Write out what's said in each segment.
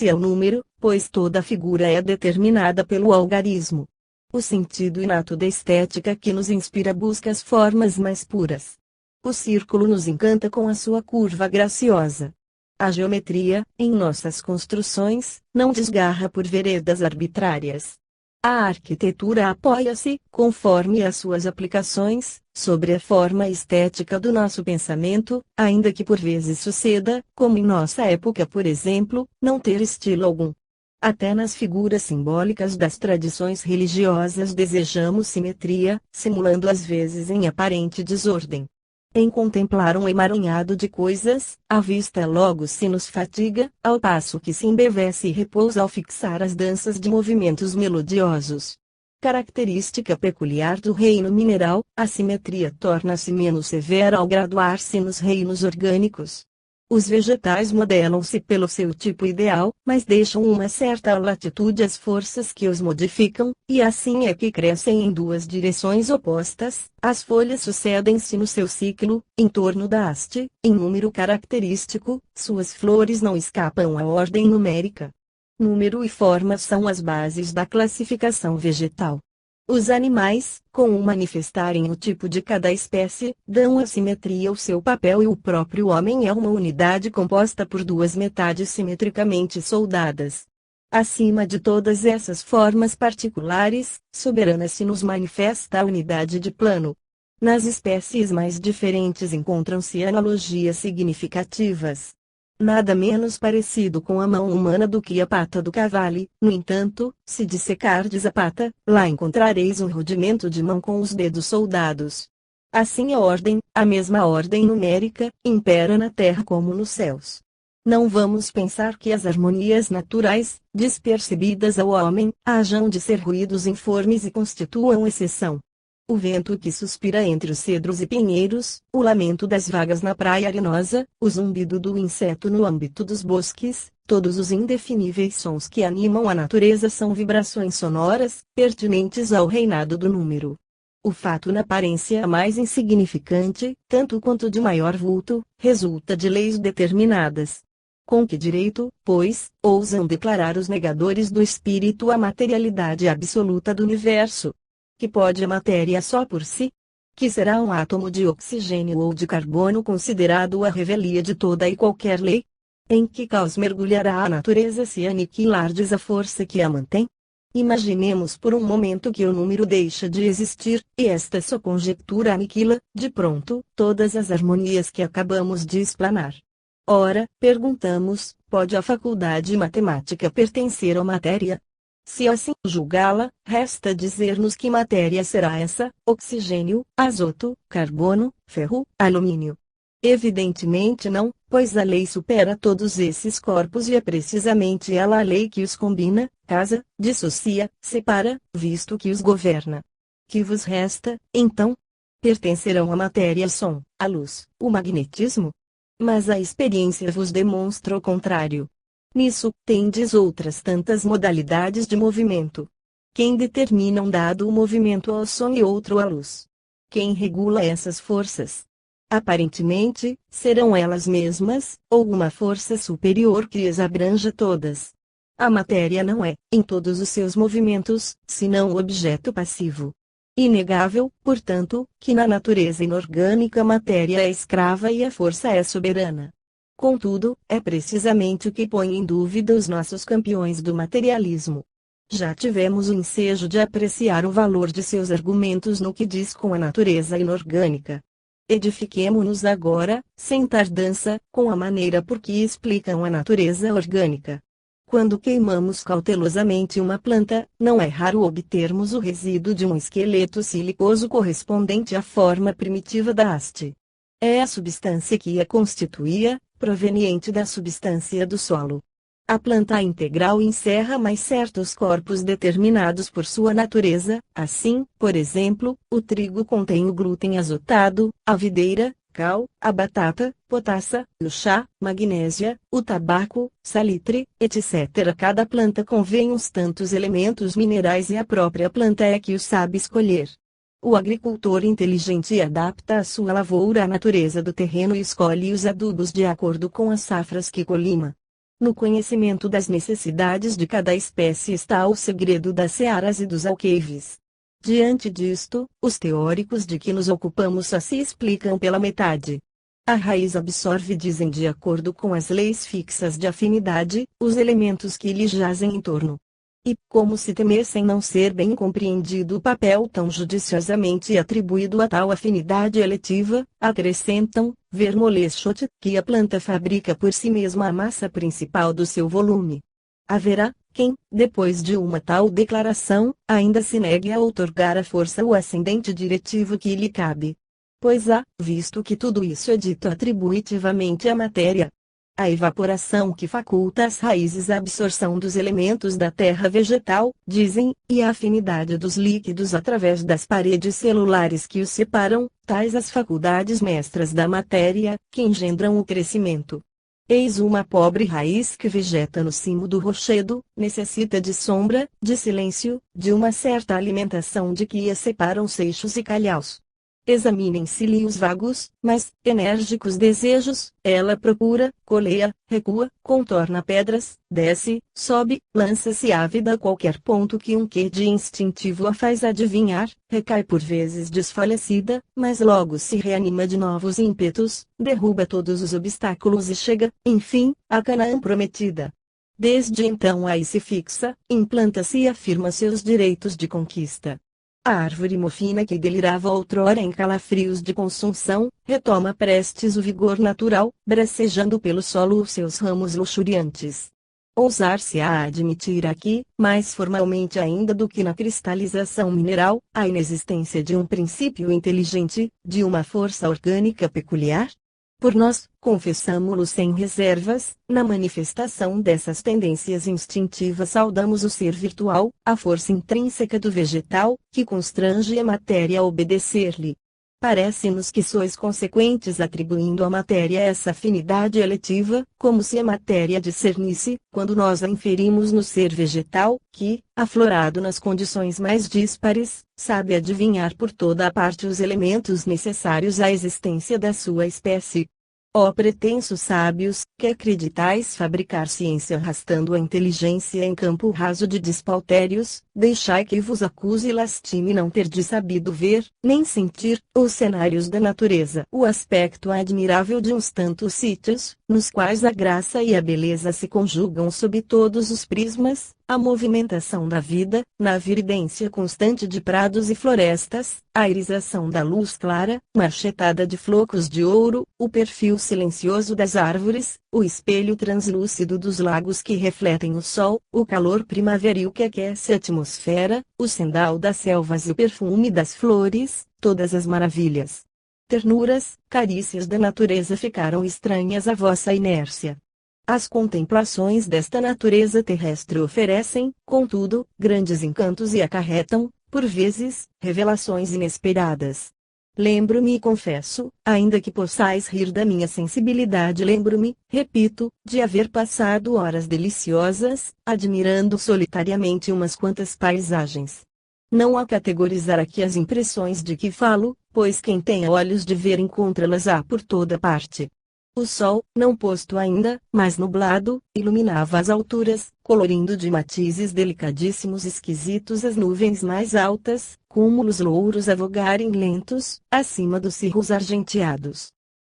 espécie é o número, pois toda figura é determinada pelo algarismo. O sentido inato da estética que nos inspira busca as formas mais puras. O círculo nos encanta com a sua curva graciosa. A geometria, em nossas construções, não desgarra por veredas arbitrárias. A arquitetura apoia-se, conforme as suas aplicações, sobre a forma estética do nosso pensamento, ainda que por vezes suceda, como em nossa época por exemplo, não ter estilo algum. Até nas figuras simbólicas das tradições religiosas desejamos simetria, simulando às vezes em aparente desordem. Em contemplar um emaranhado de coisas, a vista logo se nos fatiga, ao passo que se embevece e repousa ao fixar as danças de movimentos melodiosos. Característica peculiar do reino mineral, a simetria torna-se menos severa ao graduar-se nos reinos orgânicos. Os vegetais modelam-se pelo seu tipo ideal, mas deixam uma certa latitude às forças que os modificam, e assim é que crescem em duas direções opostas. As folhas sucedem-se no seu ciclo, em torno da haste, em número característico, suas flores não escapam à ordem numérica. Número e forma são as bases da classificação vegetal. Os animais, com o manifestarem o tipo de cada espécie, dão à simetria o seu papel e o próprio homem é uma unidade composta por duas metades simetricamente soldadas. Acima de todas essas formas particulares, soberana se nos manifesta a unidade de plano. Nas espécies mais diferentes encontram-se analogias significativas. Nada menos parecido com a mão humana do que a pata do cavalo, no entanto, se dissecardes a pata, lá encontrareis um rudimento de mão com os dedos soldados. Assim a mesma ordem numérica, impera na terra como nos céus. Não vamos pensar que as harmonias naturais, despercebidas ao homem, hajam de ser ruídos informes e constituam exceção. O vento que suspira entre os cedros e pinheiros, o lamento das vagas na praia arenosa, o zumbido do inseto no âmbito dos bosques, todos os indefiníveis sons que animam a natureza são vibrações sonoras, pertinentes ao reinado do número. O fato na aparência mais insignificante, tanto quanto de maior vulto, resulta de leis determinadas. Com que direito, pois, ousam declarar os negadores do espírito a materialidade absoluta do universo? Que pode a matéria só por si? Que será um átomo de oxigênio ou de carbono considerado a revelia de toda e qualquer lei? Em que caos mergulhará a natureza se aniquilardes a força que a mantém? Imaginemos por um momento que o número deixa de existir, e esta sua conjectura aniquila, de pronto, todas as harmonias que acabamos de explanar. Ora, perguntamos, pode a faculdade matemática pertencer à matéria? Se assim julgá-la, resta dizer-nos que matéria será essa: oxigênio, azoto, carbono, ferro, alumínio. Evidentemente não, pois a lei supera todos esses corpos e é precisamente ela a lei que os combina, casa, dissocia, separa, visto que os governa. Que vos resta, então? Pertencerão à matéria som, a luz, o magnetismo? Mas a experiência vos demonstra o contrário. Nisso, tendes outras tantas modalidades de movimento. Quem determina um dado movimento ao som e outro à luz? Quem regula essas forças? Aparentemente, serão elas mesmas, ou uma força superior que as abranja todas. A matéria não é, em todos os seus movimentos, senão o objeto passivo. Inegável, portanto, que na natureza inorgânica a matéria é escrava e a força é soberana. Contudo, é precisamente o que põe em dúvida os nossos campeões do materialismo. Já tivemos o ensejo de apreciar o valor de seus argumentos no que diz com a natureza inorgânica. Edifiquemo-nos agora, sem tardança, com a maneira por que explicam a natureza orgânica. Quando queimamos cautelosamente uma planta, não é raro obtermos o resíduo de um esqueleto silicoso correspondente à forma primitiva da haste. É a substância que a constituía, proveniente da substância do solo. A planta integral encerra mais certos corpos determinados por sua natureza, assim, por exemplo, o trigo contém o glúten azotado, a videira, cal, a batata, potassa, o chá, magnésia, o tabaco, salitre, etc. Cada planta contém uns tantos elementos minerais e a própria planta é que os sabe escolher. O agricultor inteligente adapta a sua lavoura à natureza do terreno e escolhe os adubos de acordo com as safras que colima. No conhecimento das necessidades de cada espécie está o segredo das searas e dos alqueires. Diante disto, os teóricos de que nos ocupamos só se explicam pela metade. A raiz absorve, dizem, de acordo com as leis fixas de afinidade, os elementos que lhe jazem em torno. E, como se temessem não ser bem compreendido o papel tão judiciosamente atribuído a tal afinidade eletiva, acrescentam, Vermolechot, que a planta fabrica por si mesma a massa principal do seu volume. Haverá quem, depois de uma tal declaração, ainda se negue a outorgar à força o ascendente diretivo que lhe cabe. Pois visto que tudo isso é dito atributivamente à matéria, a evaporação que faculta às raízes a absorção dos elementos da terra vegetal, dizem, e a afinidade dos líquidos através das paredes celulares que os separam, tais as faculdades mestras da matéria, que engendram o crescimento. Eis uma pobre raiz que vegeta no cimo do rochedo, necessita de sombra, de silêncio, de uma certa alimentação de que a separam seixos e calhaus. Examinem-se-lhe os vagos, mas enérgicos desejos, ela procura, coleia, recua, contorna pedras, desce, sobe, lança-se ávida a qualquer ponto que um quê de instintivo a faz adivinhar, recai por vezes desfalecida, mas logo se reanima de novos ímpetos, derruba todos os obstáculos e chega, enfim, à Canaã prometida. Desde então aí se fixa, implanta-se e afirma seus direitos de conquista. A árvore mofina que delirava outrora em calafrios de consunção, retoma prestes o vigor natural, bracejando pelo solo os seus ramos luxuriantes. Ousar-se-á a admitir aqui, mais formalmente ainda do que na cristalização mineral, a inexistência de um princípio inteligente, de uma força orgânica peculiar? Por nós, confessamo-lo sem reservas, na manifestação dessas tendências instintivas saudamos o ser virtual, a força intrínseca do vegetal, que constrange a matéria a obedecer-lhe. Parece-nos que sois consequentes atribuindo à matéria essa afinidade eletiva, como se a matéria discernisse, quando nós a inferimos no ser vegetal, que, aflorado nas condições mais díspares, sabe adivinhar por toda a parte os elementos necessários à existência da sua espécie. Ó pretensos sábios, que acreditais fabricar ciência arrastando a inteligência em campo raso de despauterios, deixai que vos acuse e lastime não ter de sabido ver, nem sentir, os cenários da natureza. O aspecto admirável de uns tantos sítios, nos quais a graça e a beleza se conjugam sob todos os prismas, a movimentação da vida, na viridência constante de prados e florestas, a irisação da luz clara, marchetada de flocos de ouro, o perfil silencioso das árvores, o espelho translúcido dos lagos que refletem o sol, o calor primaveril que aquece a atmosfera, o sendal das selvas e o perfume das flores, todas as maravilhas, ternuras, carícias da natureza ficaram estranhas à vossa inércia. As contemplações desta natureza terrestre oferecem, contudo, grandes encantos e acarretam, por vezes, revelações inesperadas. Lembro-me e confesso, ainda que possais rir da minha sensibilidade, lembro-me, repito, de haver passado horas deliciosas, admirando solitariamente umas quantas paisagens. Não há categorizar aqui as impressões de que falo, pois quem tem olhos de ver encontra-las por toda parte. O sol, não posto ainda, mas nublado, iluminava as alturas, colorindo de matizes delicadíssimos esquisitos as nuvens mais altas, cúmulos louros a vogarem lentos, acima dos cirros argenteados.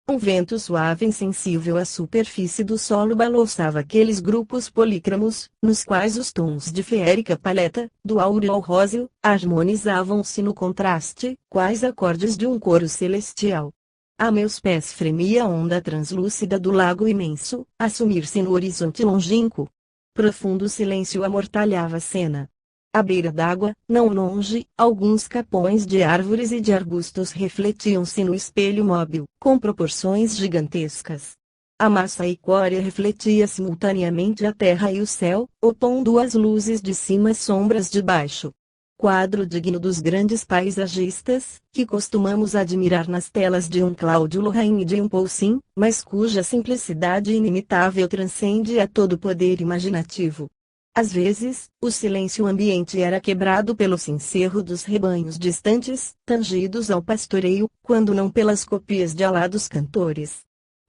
Um vento suave e insensível à superfície do solo balouçava aqueles grupos polícromos, nos quais os tons de feérica paleta, do áureo ao róseo, harmonizavam-se no contraste, quais acordes de um coro celestial. A meus pés fremia a onda translúcida do lago imenso, a sumir-se no horizonte longínquo. Profundo silêncio amortalhava a cena. À beira d'água, não longe, alguns capões de árvores e de arbustos refletiam-se no espelho móvel, com proporções gigantescas. A massa equórea refletia simultaneamente a terra e o céu, opondo às luzes de cima as sombras de baixo. Quadro digno dos grandes paisagistas, que costumamos admirar nas telas de um Cláudio Lorraine e de um Poussin, mas cuja simplicidade inimitável transcende a todo poder imaginativo. Às vezes, o silêncio ambiente era quebrado pelo cencerro dos rebanhos distantes, tangidos ao pastoreio, quando não pelas copias de alados cantores.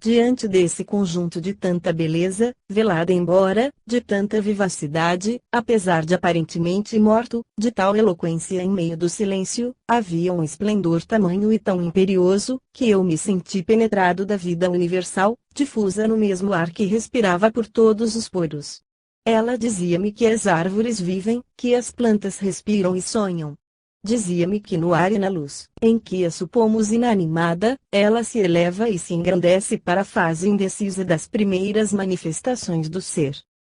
Diante desse conjunto de tanta beleza, velada embora, de tanta vivacidade, apesar de aparentemente morto, de tal eloquência em meio do silêncio, havia um esplendor tamanho e tão imperioso, que eu me senti penetrado da vida universal, difusa no mesmo ar que respirava por todos os poros. Ela dizia-me que as árvores vivem, que as plantas respiram e sonham. Dizia-me que no ar e na luz, em que a supomos inanimada, ela se eleva e se engrandece para a fase indecisa das primeiras manifestações do ser.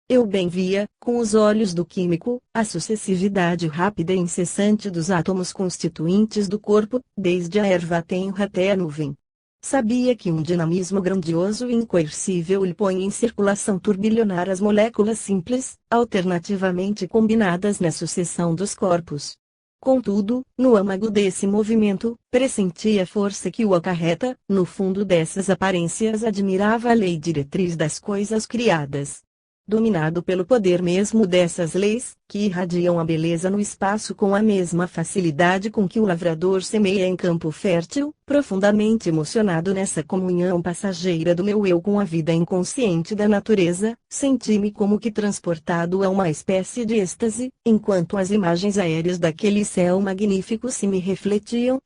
Eu bem via, com os olhos do químico, a sucessividade rápida e incessante dos átomos constituintes do corpo, desde a erva tenra até a nuvem. Sabia que um dinamismo grandioso e incoercível lhe põe em circulação turbilionar as moléculas simples, alternativamente combinadas na sucessão dos corpos. Contudo, no âmago desse movimento, pressentia a força que o acarreta, no fundo dessas aparências admirava a lei diretriz das coisas criadas. Dominado pelo poder mesmo dessas leis, que irradiam a beleza no espaço com a mesma facilidade com que o lavrador semeia em campo fértil, profundamente emocionado nessa comunhão passageira do meu eu com a vida inconsciente da natureza, senti-me como que transportado a uma espécie de êxtase, enquanto as imagens aéreas daquele céu magnífico se me refletiam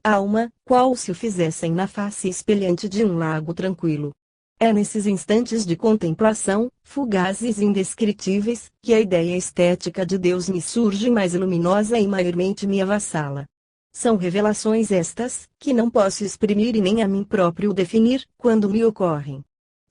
alma, qual se o fizessem na face espelhante de um lago tranquilo. É nesses instantes de contemplação, fugazes e indescritíveis, que a ideia estética de Deus me surge mais luminosa e maiormente me avassala. São revelações estas, que não posso exprimir e nem a mim próprio definir, quando me ocorrem.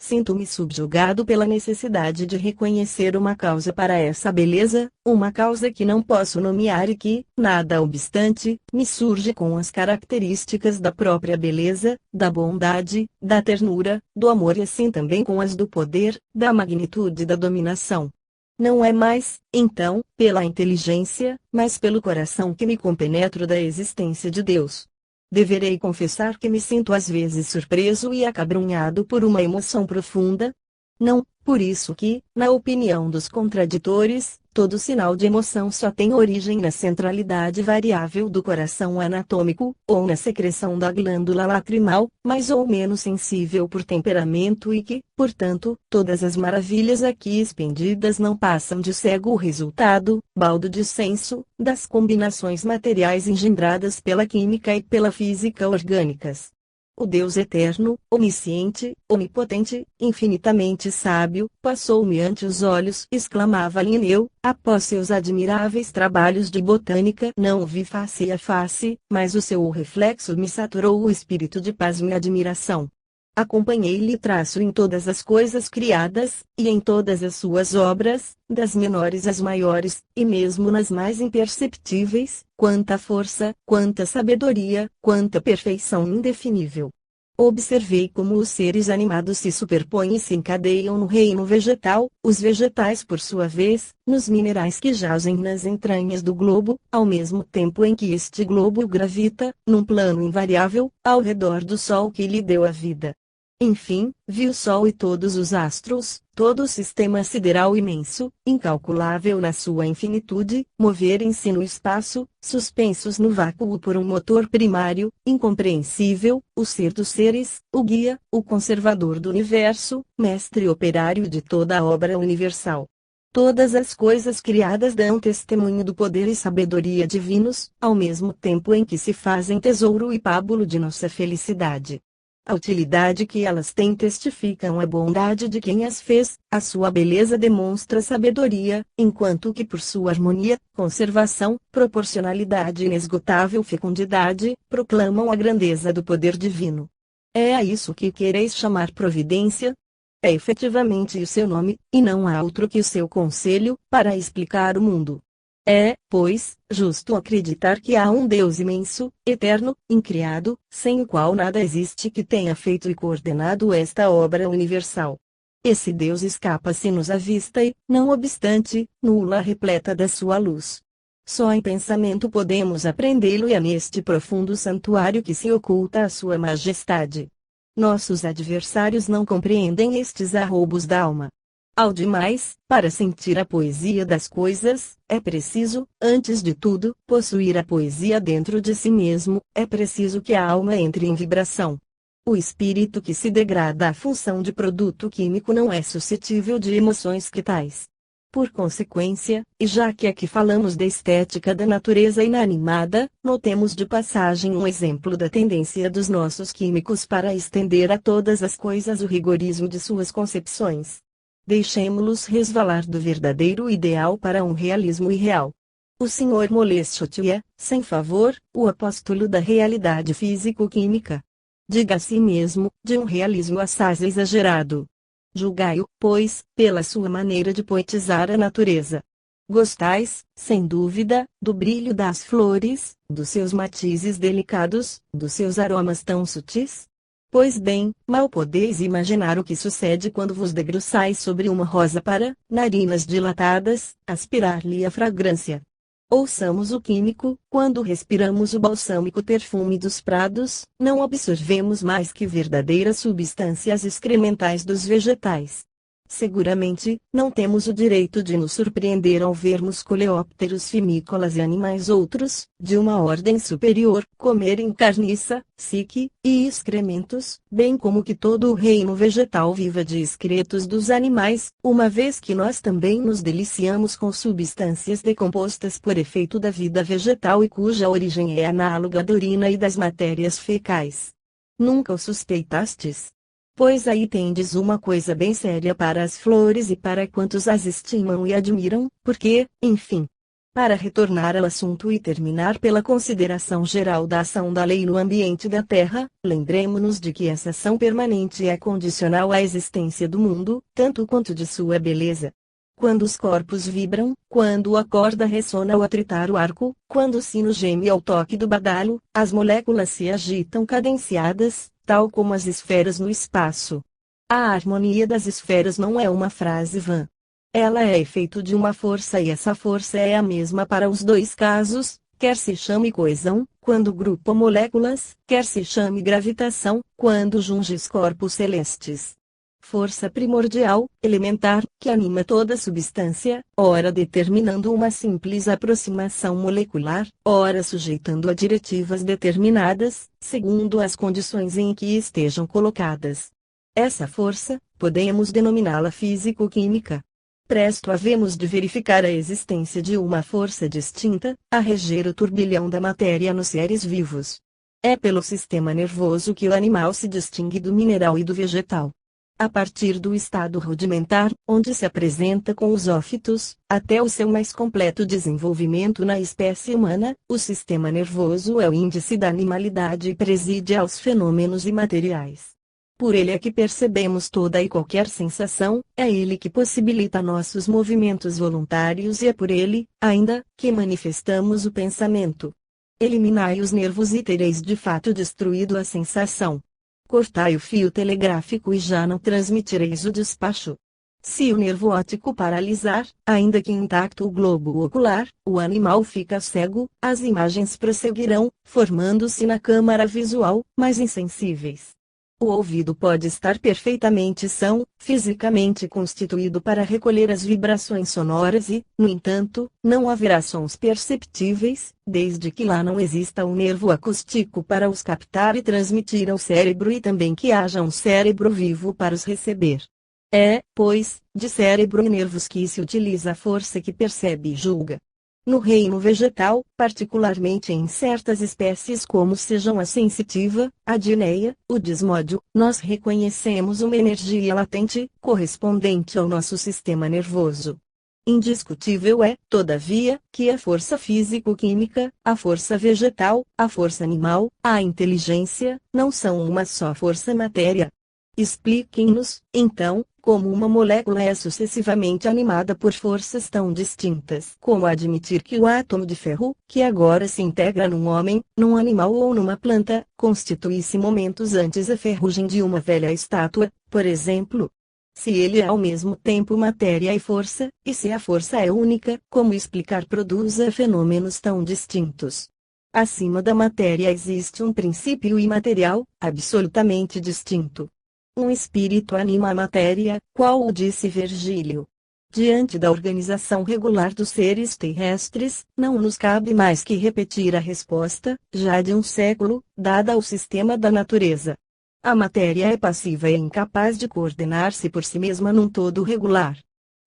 Sinto-me subjugado pela necessidade de reconhecer uma causa para essa beleza, uma causa que não posso nomear e que, nada obstante, me surge com as características da própria beleza, da bondade, da ternura, do amor e assim também com as do poder, da magnitude e da dominação. Não é mais, então, pela inteligência, mas pelo coração que me compenetro da existência de Deus. Deverei confessar que me sinto às vezes surpreso e acabrunhado por uma emoção profunda? Não, por isso que, na opinião dos contraditores, todo sinal de emoção só tem origem na centralidade variável do coração anatômico, ou na secreção da glândula lacrimal, mais ou menos sensível por temperamento e que, portanto, todas as maravilhas aqui expendidas não passam de cego resultado, baldo de senso, das combinações materiais engendradas pela química e pela física orgânicas. O Deus eterno, onisciente, onipotente, infinitamente sábio, passou-me ante os olhos, exclamava Linneu, após seus admiráveis trabalhos de botânica. Não o vi face a face, mas o seu reflexo me saturou o espírito de pasmo e admiração. Acompanhei-lhe traço em todas as coisas criadas, e em todas as suas obras, das menores às maiores, e mesmo nas mais imperceptíveis, quanta força, quanta sabedoria, quanta perfeição indefinível. Observei como os seres animados se superpõem e se encadeiam no reino vegetal, os vegetais por sua vez, nos minerais que jazem nas entranhas do globo, ao mesmo tempo em que este globo gravita, num plano invariável, ao redor do Sol que lhe deu a vida. Enfim, vi o Sol e todos os astros, todo o sistema sideral imenso, incalculável na sua infinitude, moverem-se no espaço, suspensos no vácuo por um motor primário, incompreensível, o ser dos seres, o guia, o conservador do universo, mestre e operário de toda a obra universal. Todas as coisas criadas dão testemunho do poder e sabedoria divinos, ao mesmo tempo em que se fazem tesouro e pábulo de nossa felicidade. A utilidade que elas têm testificam a bondade de quem as fez, a sua beleza demonstra sabedoria, enquanto que por sua harmonia, conservação, proporcionalidade e inesgotável fecundidade, proclamam a grandeza do poder divino. É a isso que quereis chamar providência? É efetivamente o seu nome, e não há outro que o seu conselho, para explicar o mundo. É, pois, justo acreditar que há um Deus imenso, eterno, incriado, sem o qual nada existe que tenha feito e coordenado esta obra universal. Esse Deus escapa-se-nos à vista e, não obstante, nula repleta da sua luz. Só em pensamento podemos apreendê-lo e é neste profundo santuário que se oculta a sua majestade. Nossos adversários não compreendem estes arroubos da alma. Ao demais, para sentir a poesia das coisas, é preciso, antes de tudo, possuir a poesia dentro de si mesmo, é preciso que a alma entre em vibração. O espírito que se degrada à função de produto químico não é suscetível de emoções que tais. Por consequência, e já que aqui falamos da estética da natureza inanimada, notemos de passagem um exemplo da tendência dos nossos químicos para estender a todas as coisas o rigorismo de suas concepções. Deixemo-los resvalar do verdadeiro ideal para um realismo irreal. O Sr. Moleschotti é, sem favor, o apóstolo da realidade físico-química. Diga a si mesmo, de um realismo assaz exagerado. Julgai-o, pois, pela sua maneira de poetizar a natureza. Gostais, sem dúvida, do brilho das flores, dos seus matizes delicados, dos seus aromas tão sutis? Pois bem, mal podeis imaginar o que sucede quando vos debruçais sobre uma rosa para, narinas dilatadas, aspirar-lhe a fragrância. Ouçamos o químico, quando respiramos o balsâmico perfume dos prados, não absorvemos mais que verdadeiras substâncias excrementais dos vegetais. Seguramente, não temos o direito de nos surpreender ao vermos coleópteros fimícolas e animais outros, de uma ordem superior, comerem carniça, psique, e excrementos, bem como que todo o reino vegetal viva de excretos dos animais, uma vez que nós também nos deliciamos com substâncias decompostas por efeito da vida vegetal e cuja origem é análoga da urina e das matérias fecais. Nunca o suspeitastes? Pois aí tendes uma coisa bem séria para as flores e para quantos as estimam e admiram, porque, enfim. Para retornar ao assunto e terminar pela consideração geral da ação da lei no ambiente da Terra, lembremo-nos de que essa ação permanente é condicional à existência do mundo, tanto quanto de sua beleza. Quando os corpos vibram, quando a corda ressona ao atritar o arco, quando o sino geme ao toque do badalo, as moléculas se agitam cadenciadas, tal como as esferas no espaço. A harmonia das esferas não é uma frase vã. Ela é efeito de uma força e essa força é a mesma para os dois casos, quer se chame coesão, quando grupa moléculas, quer se chame gravitação, quando junges corpos celestes. Força primordial, elementar, que anima toda substância, ora determinando uma simples aproximação molecular, ora sujeitando a diretivas determinadas, segundo as condições em que estejam colocadas. Essa força, podemos denominá-la físico-química. Presto havemos de verificar a existência de uma força distinta, a reger o turbilhão da matéria nos seres vivos. É pelo sistema nervoso que o animal se distingue do mineral e do vegetal. A partir do estado rudimentar, onde se apresenta com os ófitos, até o seu mais completo desenvolvimento na espécie humana, o sistema nervoso é o índice da animalidade e preside aos fenômenos imateriais. Por ele é que percebemos toda e qualquer sensação, é ele que possibilita nossos movimentos voluntários e é por ele, ainda, que manifestamos o pensamento. Eliminai os nervos e tereis de fato destruído a sensação. Cortai o fio telegráfico e já não transmitireis o despacho. Se o nervo óptico paralisar, ainda que intacto o globo ocular, o animal fica cego, as imagens prosseguirão, formando-se na câmara visual, mas insensíveis. O ouvido pode estar perfeitamente são, fisicamente constituído para recolher as vibrações sonoras e, no entanto, não haverá sons perceptíveis, desde que lá não exista um nervo acústico para os captar e transmitir ao cérebro e também que haja um cérebro vivo para os receber. É, pois, de cérebro e nervos que se utiliza a força que percebe e julga. No reino vegetal, particularmente em certas espécies como sejam a sensitiva, a dineia, o desmódio, nós reconhecemos uma energia latente, correspondente ao nosso sistema nervoso. Indiscutível é, todavia, que a força físico-química, a força vegetal, a força animal, a inteligência, não são uma só força matéria. Expliquem-nos, então, como uma molécula é sucessivamente animada por forças tão distintas como admitir que o átomo de ferro, que agora se integra num homem, num animal ou numa planta, constituísse momentos antes a ferrugem de uma velha estátua, por exemplo. Se ele é ao mesmo tempo matéria e força, e se a força é única, como explicar produza fenômenos tão distintos? Acima da matéria existe um princípio imaterial, absolutamente distinto. Um espírito anima a matéria, qual o disse Virgílio. Diante da organização regular dos seres terrestres, não nos cabe mais que repetir a resposta, já de um século, dada ao sistema da natureza. A matéria é passiva e incapaz de coordenar-se por si mesma num todo regular.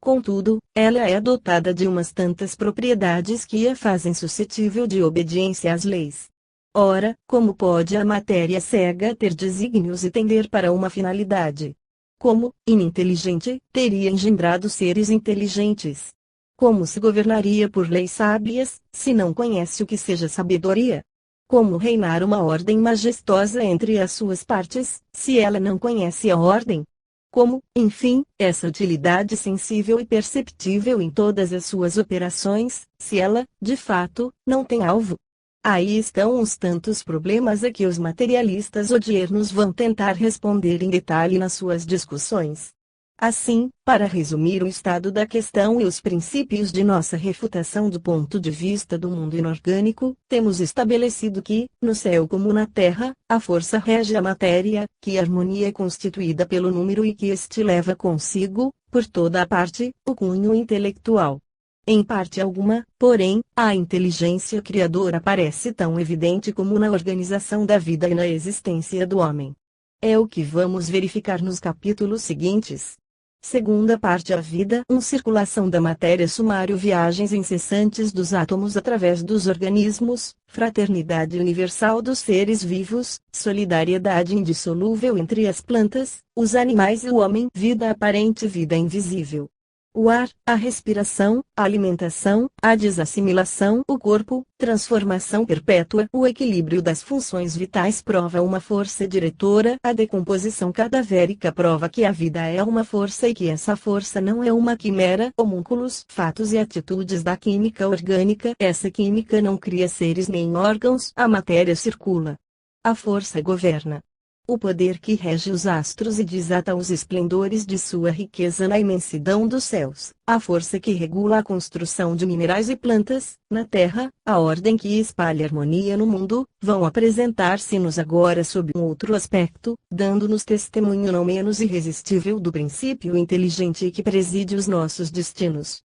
Contudo, ela é dotada de umas tantas propriedades que a fazem suscetível de obediência às leis. Ora, como pode a matéria cega ter desígnios e tender para uma finalidade? Como, ininteligente, teria engendrado seres inteligentes? Como se governaria por leis sábias, se não conhece o que seja sabedoria? Como reinar uma ordem majestosa entre as suas partes, se ela não conhece a ordem? Como, enfim, essa utilidade sensível e perceptível em todas as suas operações, se ela, de fato, não tem alvo? Aí estão uns tantos problemas a que os materialistas odiernos vão tentar responder em detalhe nas suas discussões. Assim, para resumir o estado da questão e os princípios de nossa refutação do ponto de vista do mundo inorgânico, temos estabelecido que, no céu como na terra, a força rege a matéria, que a harmonia é constituída pelo número e que este leva consigo, por toda a parte, o cunho intelectual. Em parte alguma, porém, a inteligência criadora parece tão evidente como na organização da vida e na existência do homem. É o que vamos verificar nos capítulos seguintes. Segunda parte: a vida. Circulação da matéria. Sumário: viagens incessantes dos átomos através dos organismos, fraternidade universal dos seres vivos, solidariedade indissolúvel entre as plantas, os animais e o homem, vida aparente, vida invisível. O ar, a respiração, a alimentação, a desassimilação, o corpo, transformação perpétua, o equilíbrio das funções vitais prova uma força diretora, a decomposição cadavérica prova que a vida é uma força e que essa força não é uma quimera, homúnculos, fatos e atitudes da química orgânica. Essa química não cria seres nem órgãos, a matéria circula. A força governa. O poder que rege os astros e desata os esplendores de sua riqueza na imensidão dos céus, a força que regula a construção de minerais e plantas, na terra, a ordem que espalha harmonia no mundo, vão apresentar-se-nos agora sob um outro aspecto, dando-nos testemunho não menos irresistível do princípio inteligente que preside os nossos destinos.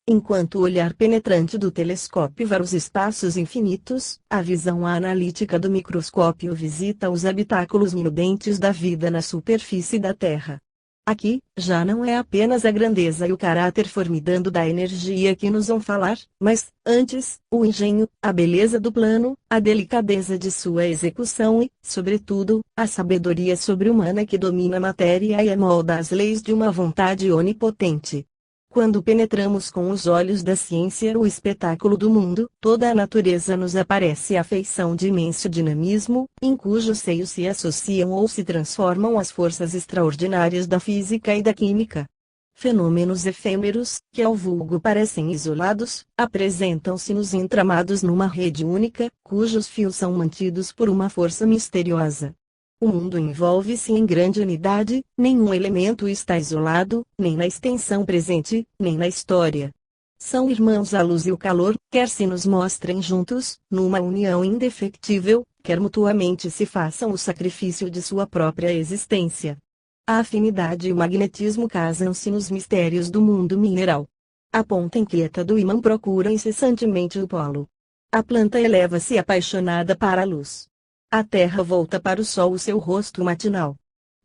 Enquanto o olhar penetrante do telescópio vara os espaços infinitos, a visão analítica do microscópio visita os habitáculos minudentes da vida na superfície da Terra. Aqui, já não é apenas a grandeza e o caráter formidando da energia que nos vão falar, mas, antes, o engenho, a beleza do plano, a delicadeza de sua execução e, sobretudo, a sabedoria sobre-humana que domina a matéria e amolda as leis de uma vontade onipotente. Quando penetramos com os olhos da ciência o espetáculo do mundo, toda a natureza nos aparece à feição de imenso dinamismo, em cujo seio se associam ou se transformam as forças extraordinárias da física e da química. Fenômenos efêmeros, que ao vulgo parecem isolados, apresentam-se-nos entramados numa rede única, cujos fios são mantidos por uma força misteriosa. O mundo envolve-se em grande unidade, nenhum elemento está isolado, nem na extensão presente, nem na história. São irmãos a luz e o calor, quer se nos mostrem juntos, numa união indefectível, quer mutuamente se façam o sacrifício de sua própria existência. A afinidade e o magnetismo casam-se nos mistérios do mundo mineral. A ponta inquieta do ímã procura incessantemente o polo. A planta eleva-se apaixonada para a luz. A terra volta para o sol o seu rosto matinal.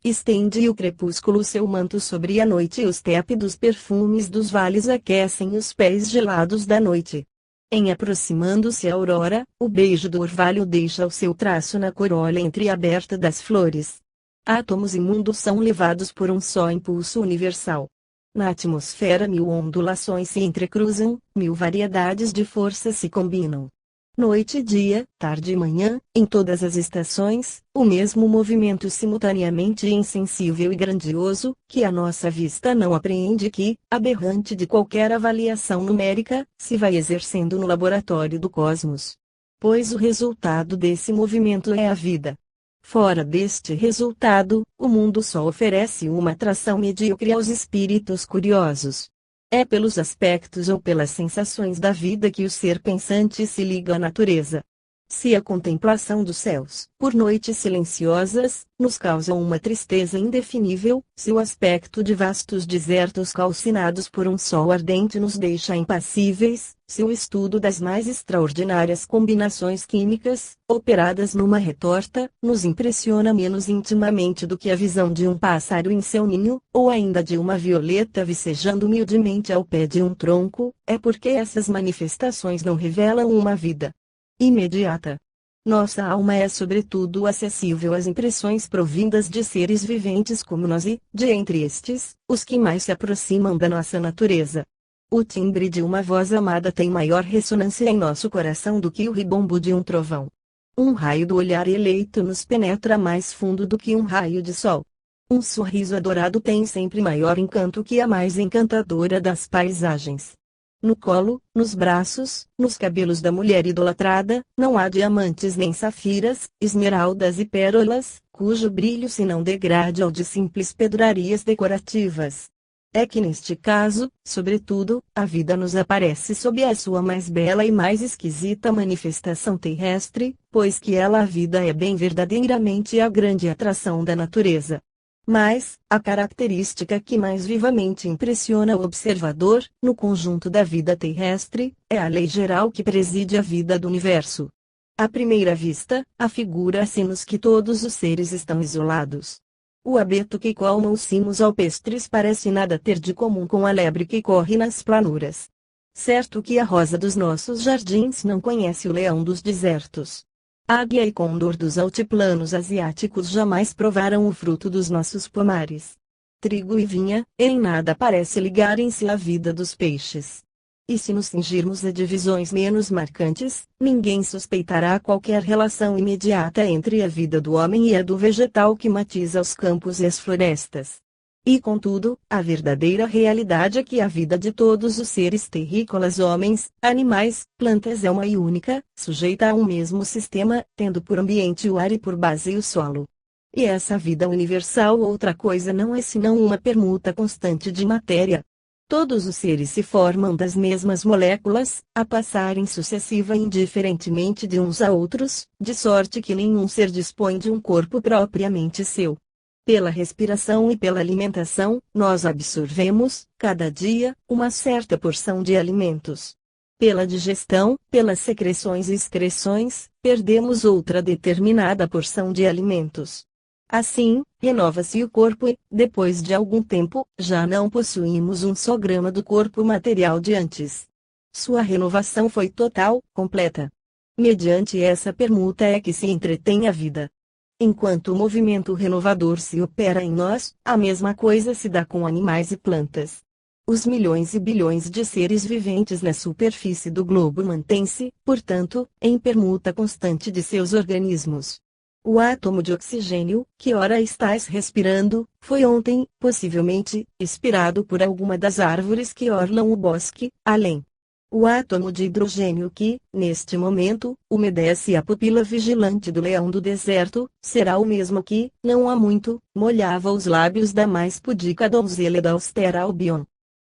Estende o crepúsculo seu manto sobre a noite e os tépidos perfumes dos vales aquecem os pés gelados da noite. Em aproximando-se a aurora, o beijo do orvalho deixa o seu traço na corola entreaberta das flores. Átomos e mundo são levados por um só impulso universal. Na atmosfera 1000 ondulações se entrecruzam, 1000 variedades de força se combinam. Noite e dia, tarde e manhã, em todas as estações, o mesmo movimento simultaneamente insensível e grandioso, que a nossa vista não apreende e que, aberrante de qualquer avaliação numérica, se vai exercendo no laboratório do cosmos. Pois o resultado desse movimento é a vida. Fora deste resultado, o mundo só oferece uma atração medíocre aos espíritos curiosos. É pelos aspectos ou pelas sensações da vida que o ser pensante se liga à natureza. Se a contemplação dos céus, por noites silenciosas, nos causa uma tristeza indefinível, se o aspecto de vastos desertos calcinados por um sol ardente nos deixa impassíveis, se o estudo das mais extraordinárias combinações químicas, operadas numa retorta, nos impressiona menos intimamente do que a visão de um pássaro em seu ninho, ou ainda de uma violeta vicejando humildemente ao pé de um tronco, é porque essas manifestações não revelam uma vida imediata. Nossa alma é sobretudo acessível às impressões provindas de seres viventes como nós e, de entre estes, os que mais se aproximam da nossa natureza. O timbre de uma voz amada tem maior ressonância em nosso coração do que o ribombo de um trovão. Um raio do olhar eleito nos penetra mais fundo do que um raio de sol. Um sorriso adorado tem sempre maior encanto que a mais encantadora das paisagens. No colo, nos braços, nos cabelos da mulher idolatrada, não há diamantes nem safiras, esmeraldas e pérolas, cujo brilho se não degrade ao de simples pedrarias decorativas. É que neste caso, sobretudo, a vida nos aparece sob a sua mais bela e mais esquisita manifestação terrestre, pois que ela a vida é bem verdadeiramente a grande atração da natureza. Mas, a característica que mais vivamente impressiona o observador, no conjunto da vida terrestre, é a lei geral que preside a vida do universo. À primeira vista, afigura-se-nos que todos os seres estão isolados. O abeto que colma os cimos alpestres parece nada ter de comum com a lebre que corre nas planuras. Certo que a rosa dos nossos jardins não conhece o leão dos desertos. Águia e condor dos altiplanos asiáticos jamais provaram o fruto dos nossos pomares. Trigo e vinha, em nada parece ligarem-se à vida dos peixes. E se nos cingirmos a divisões menos marcantes, ninguém suspeitará qualquer relação imediata entre a vida do homem e a do vegetal que matiza os campos e as florestas. E contudo, a verdadeira realidade é que a vida de todos os seres terrícolas, homens, animais, plantas é uma e única, sujeita a um mesmo sistema, tendo por ambiente o ar e por base o solo. E essa vida universal outra coisa não é senão uma permuta constante de matéria. Todos os seres se formam das mesmas moléculas, a passarem sucessiva e indiferentemente de uns a outros, de sorte que nenhum ser dispõe de um corpo propriamente seu. Pela respiração e pela alimentação, nós absorvemos, cada dia, uma certa porção de alimentos. Pela digestão, pelas secreções e excreções, perdemos outra determinada porção de alimentos. Assim, renova-se o corpo e, depois de algum tempo, já não possuímos um só grama do corpo material de antes. Sua renovação foi total, completa. Mediante essa permuta é que se entretém a vida. Enquanto o movimento renovador se opera em nós, a mesma coisa se dá com animais e plantas. Os milhões e bilhões de seres viventes na superfície do globo mantêm-se, portanto, em permuta constante de seus organismos. O átomo de oxigênio, que ora estás respirando, foi ontem, possivelmente, expirado por alguma das árvores que orlam o bosque, além. O átomo de hidrogênio que, neste momento, umedece a pupila vigilante do leão do deserto, será o mesmo que, não há muito, molhava os lábios da mais pudica donzela da austera Albion.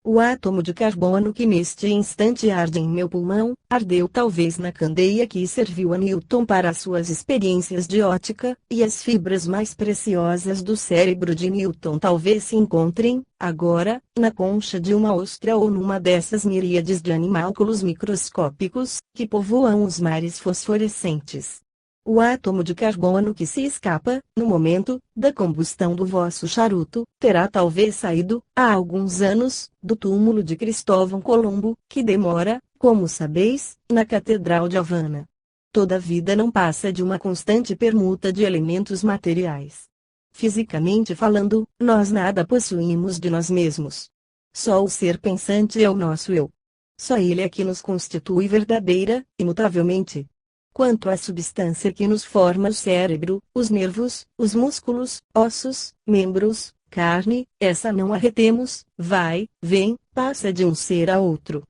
O átomo de carbono que neste instante arde em meu pulmão, ardeu talvez na candeia que serviu a Newton para suas experiências de ótica, e as fibras mais preciosas do cérebro de Newton talvez se encontrem, agora, na concha de uma ostra ou numa dessas miríades de animálculos microscópicos, que povoam os mares fosforescentes. O átomo de carbono que se escapa, no momento, da combustão do vosso charuto, terá talvez saído, há alguns anos, do túmulo de Cristóvão Colombo, que demora, como sabeis, na Catedral de Havana. Toda vida não passa de uma constante permuta de elementos materiais. Fisicamente falando, nós nada possuímos de nós mesmos. Só o ser pensante é o nosso eu. Só ele é que nos constitui verdadeira, imutavelmente. Quanto à substância que nos forma o cérebro, os nervos, os músculos, ossos, membros, carne, essa não a retemos, vai, vem, passa de um ser a outro.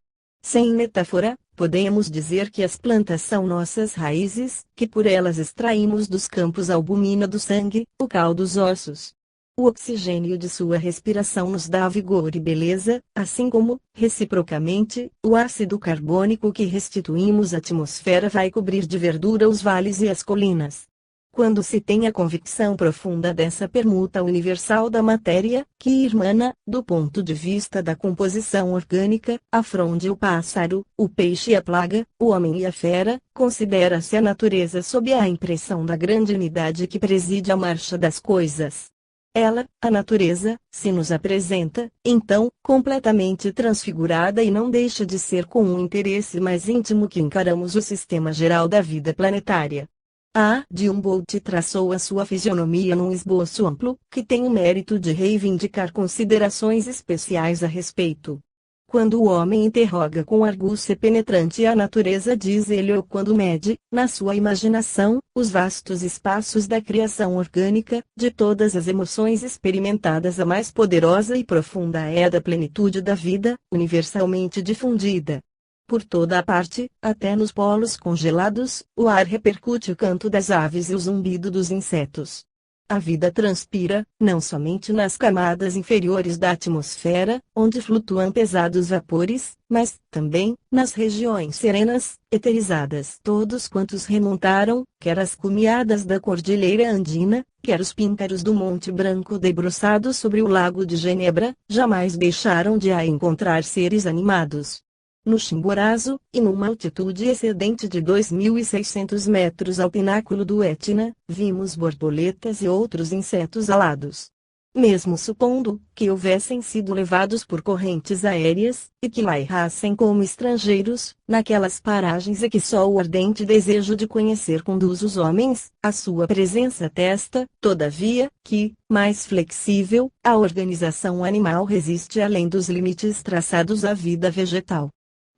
Sem metáfora, podemos dizer que as plantas são nossas raízes, que por elas extraímos dos campos a albumina do sangue, o cal dos ossos. O oxigênio de sua respiração nos dá vigor e beleza, assim como, reciprocamente, o ácido carbônico que restituímos à atmosfera vai cobrir de verdura os vales e as colinas. Quando se tem a convicção profunda dessa permuta universal da matéria, que irmana, do ponto de vista da composição orgânica, a fronde e o pássaro, o peixe e a plaga, o homem e a fera, considera-se a natureza sob a impressão da grande unidade que preside a marcha das coisas. Ela, a natureza, se nos apresenta, então, completamente transfigurada e não deixa de ser com um interesse mais íntimo que encaramos o sistema geral da vida planetária. A. de Humboldt traçou a sua fisionomia num esboço amplo, que tem o mérito de reivindicar considerações especiais a respeito. Quando o homem interroga com argúcia penetrante a natureza, diz ele, ou quando mede, na sua imaginação, os vastos espaços da criação orgânica, de todas as emoções experimentadas, a mais poderosa e profunda é a da plenitude da vida, universalmente difundida. Por toda a parte, até nos polos congelados, o ar repercute o canto das aves e o zumbido dos insetos. A vida transpira, não somente nas camadas inferiores da atmosfera, onde flutuam pesados vapores, mas, também, nas regiões serenas, eterizadas. Todos quantos remontaram, quer as cumeadas da Cordilheira Andina, quer os píncaros do Monte Branco debruçados sobre o Lago de Genebra, jamais deixaram de a encontrar seres animados. No Chimborazo, e numa altitude excedente de 2.600 metros ao pináculo do Etna, vimos borboletas e outros insetos alados. Mesmo supondo que houvessem sido levados por correntes aéreas, e que lá errassem como estrangeiros, naquelas paragens e que só o ardente desejo de conhecer conduz os homens, a sua presença atesta, todavia, que, mais flexível, a organização animal resiste além dos limites traçados à vida vegetal.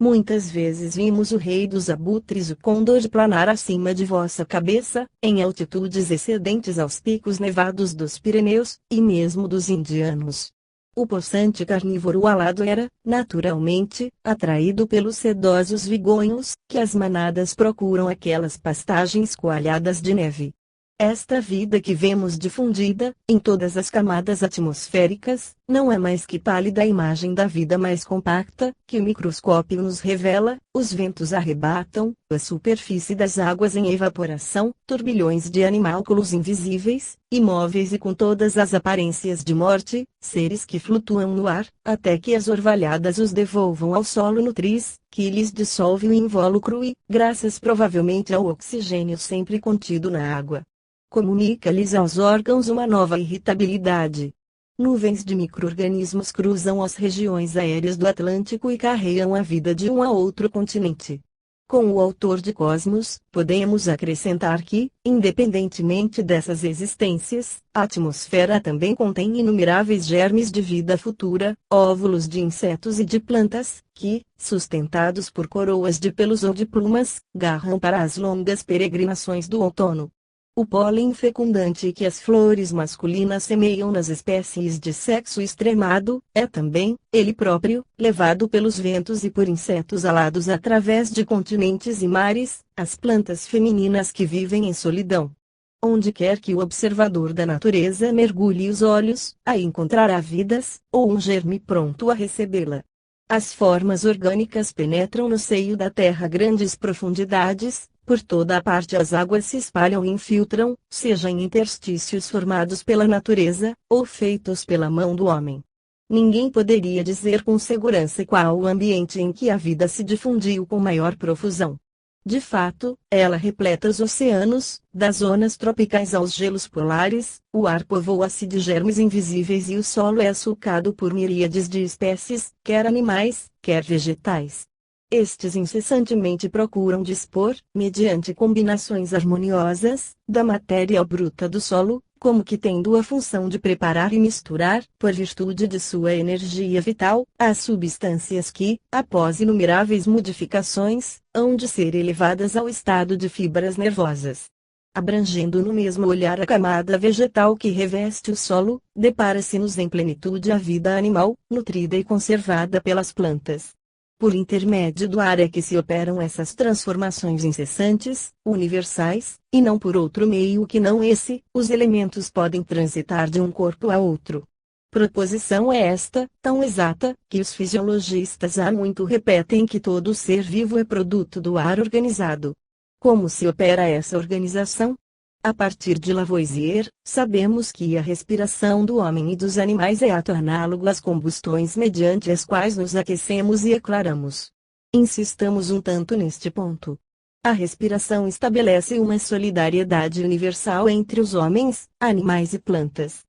Muitas vezes vimos o rei dos abutres, o condor, planar acima de vossa cabeça, em altitudes excedentes aos picos nevados dos Pirineus, e mesmo dos indianos. O possante carnívoro alado era, naturalmente, atraído pelos sedosos vigonhos, que as manadas procuram aquelas pastagens coalhadas de neve. Esta vida que vemos difundida, em todas as camadas atmosféricas, não é mais que pálida imagem da vida mais compacta, que o microscópio nos revela. Os ventos arrebatam, a superfície das águas em evaporação, turbilhões de animálculos invisíveis, imóveis e com todas as aparências de morte, seres que flutuam no ar, até que as orvalhadas os devolvam ao solo nutriz, que lhes dissolve o invólucro e, graças provavelmente ao oxigênio sempre contido na água, comunica-lhes aos órgãos uma nova irritabilidade. Nuvens de micro-organismos cruzam as regiões aéreas do Atlântico e carregam a vida de um a outro continente. Com o autor de Cosmos, podemos acrescentar que, independentemente dessas existências, a atmosfera também contém inumeráveis germes de vida futura, óvulos de insetos e de plantas, que, sustentados por coroas de pelos ou de plumas, garram para as longas peregrinações do outono. O pólen fecundante que as flores masculinas semeiam nas espécies de sexo extremado, é também, ele próprio, levado pelos ventos e por insetos alados através de continentes e mares, as plantas femininas que vivem em solidão. Onde quer que o observador da natureza mergulhe os olhos, aí encontrará vidas, ou um germe pronto a recebê-la. As formas orgânicas penetram no seio da terra a grandes profundidades. Por toda a parte as águas se espalham e infiltram, seja em interstícios formados pela natureza, ou feitos pela mão do homem. Ninguém poderia dizer com segurança qual o ambiente em que a vida se difundiu com maior profusão. De fato, ela repleta os oceanos, das zonas tropicais aos gelos polares, o ar povoa-se de germes invisíveis e o solo é açucado por miríades de espécies, quer animais, quer vegetais. Estes incessantemente procuram dispor, mediante combinações harmoniosas, da matéria bruta do solo, como que tendo a função de preparar e misturar, por virtude de sua energia vital, as substâncias que, após inumeráveis modificações, hão de ser elevadas ao estado de fibras nervosas. Abrangendo no mesmo olhar a camada vegetal que reveste o solo, depara-se-nos em plenitude a vida animal, nutrida e conservada pelas plantas. Por intermédio do ar é que se operam essas transformações incessantes, universais, e não por outro meio que não esse, os elementos podem transitar de um corpo a outro. Proposição é esta, tão exata, que os fisiologistas há muito repetem que todo ser vivo é produto do ar organizado. Como se opera essa organização? A partir de Lavoisier, sabemos que a respiração do homem e dos animais é ato análogo às combustões mediante as quais nos aquecemos e aclaramos. Insistamos um tanto neste ponto. A respiração estabelece uma solidariedade universal entre os homens, animais e plantas.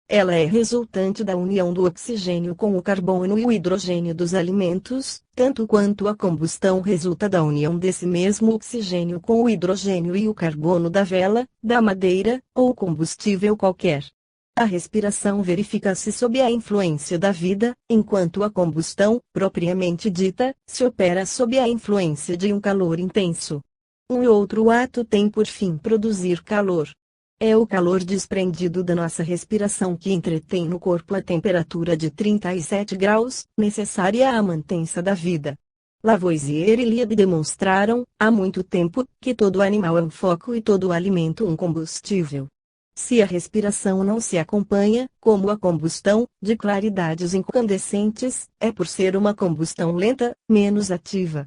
Ela é resultante da união do oxigênio com o carbono e o hidrogênio dos alimentos, tanto quanto a combustão resulta da união desse mesmo oxigênio com o hidrogênio e o carbono da vela, da madeira, ou combustível qualquer. A respiração verifica-se sob a influência da vida, enquanto a combustão, propriamente dita, se opera sob a influência de um calor intenso. Um e outro ato tem por fim produzir calor. É o calor desprendido da nossa respiração que entretém no corpo a temperatura de 37 graus, necessária à mantença da vida. Lavoisier e Liebig demonstraram, há muito tempo, que todo animal é um foco e todo alimento um combustível. Se a respiração não se acompanha, como a combustão, de claridades incandescentes, é por ser uma combustão lenta, menos ativa.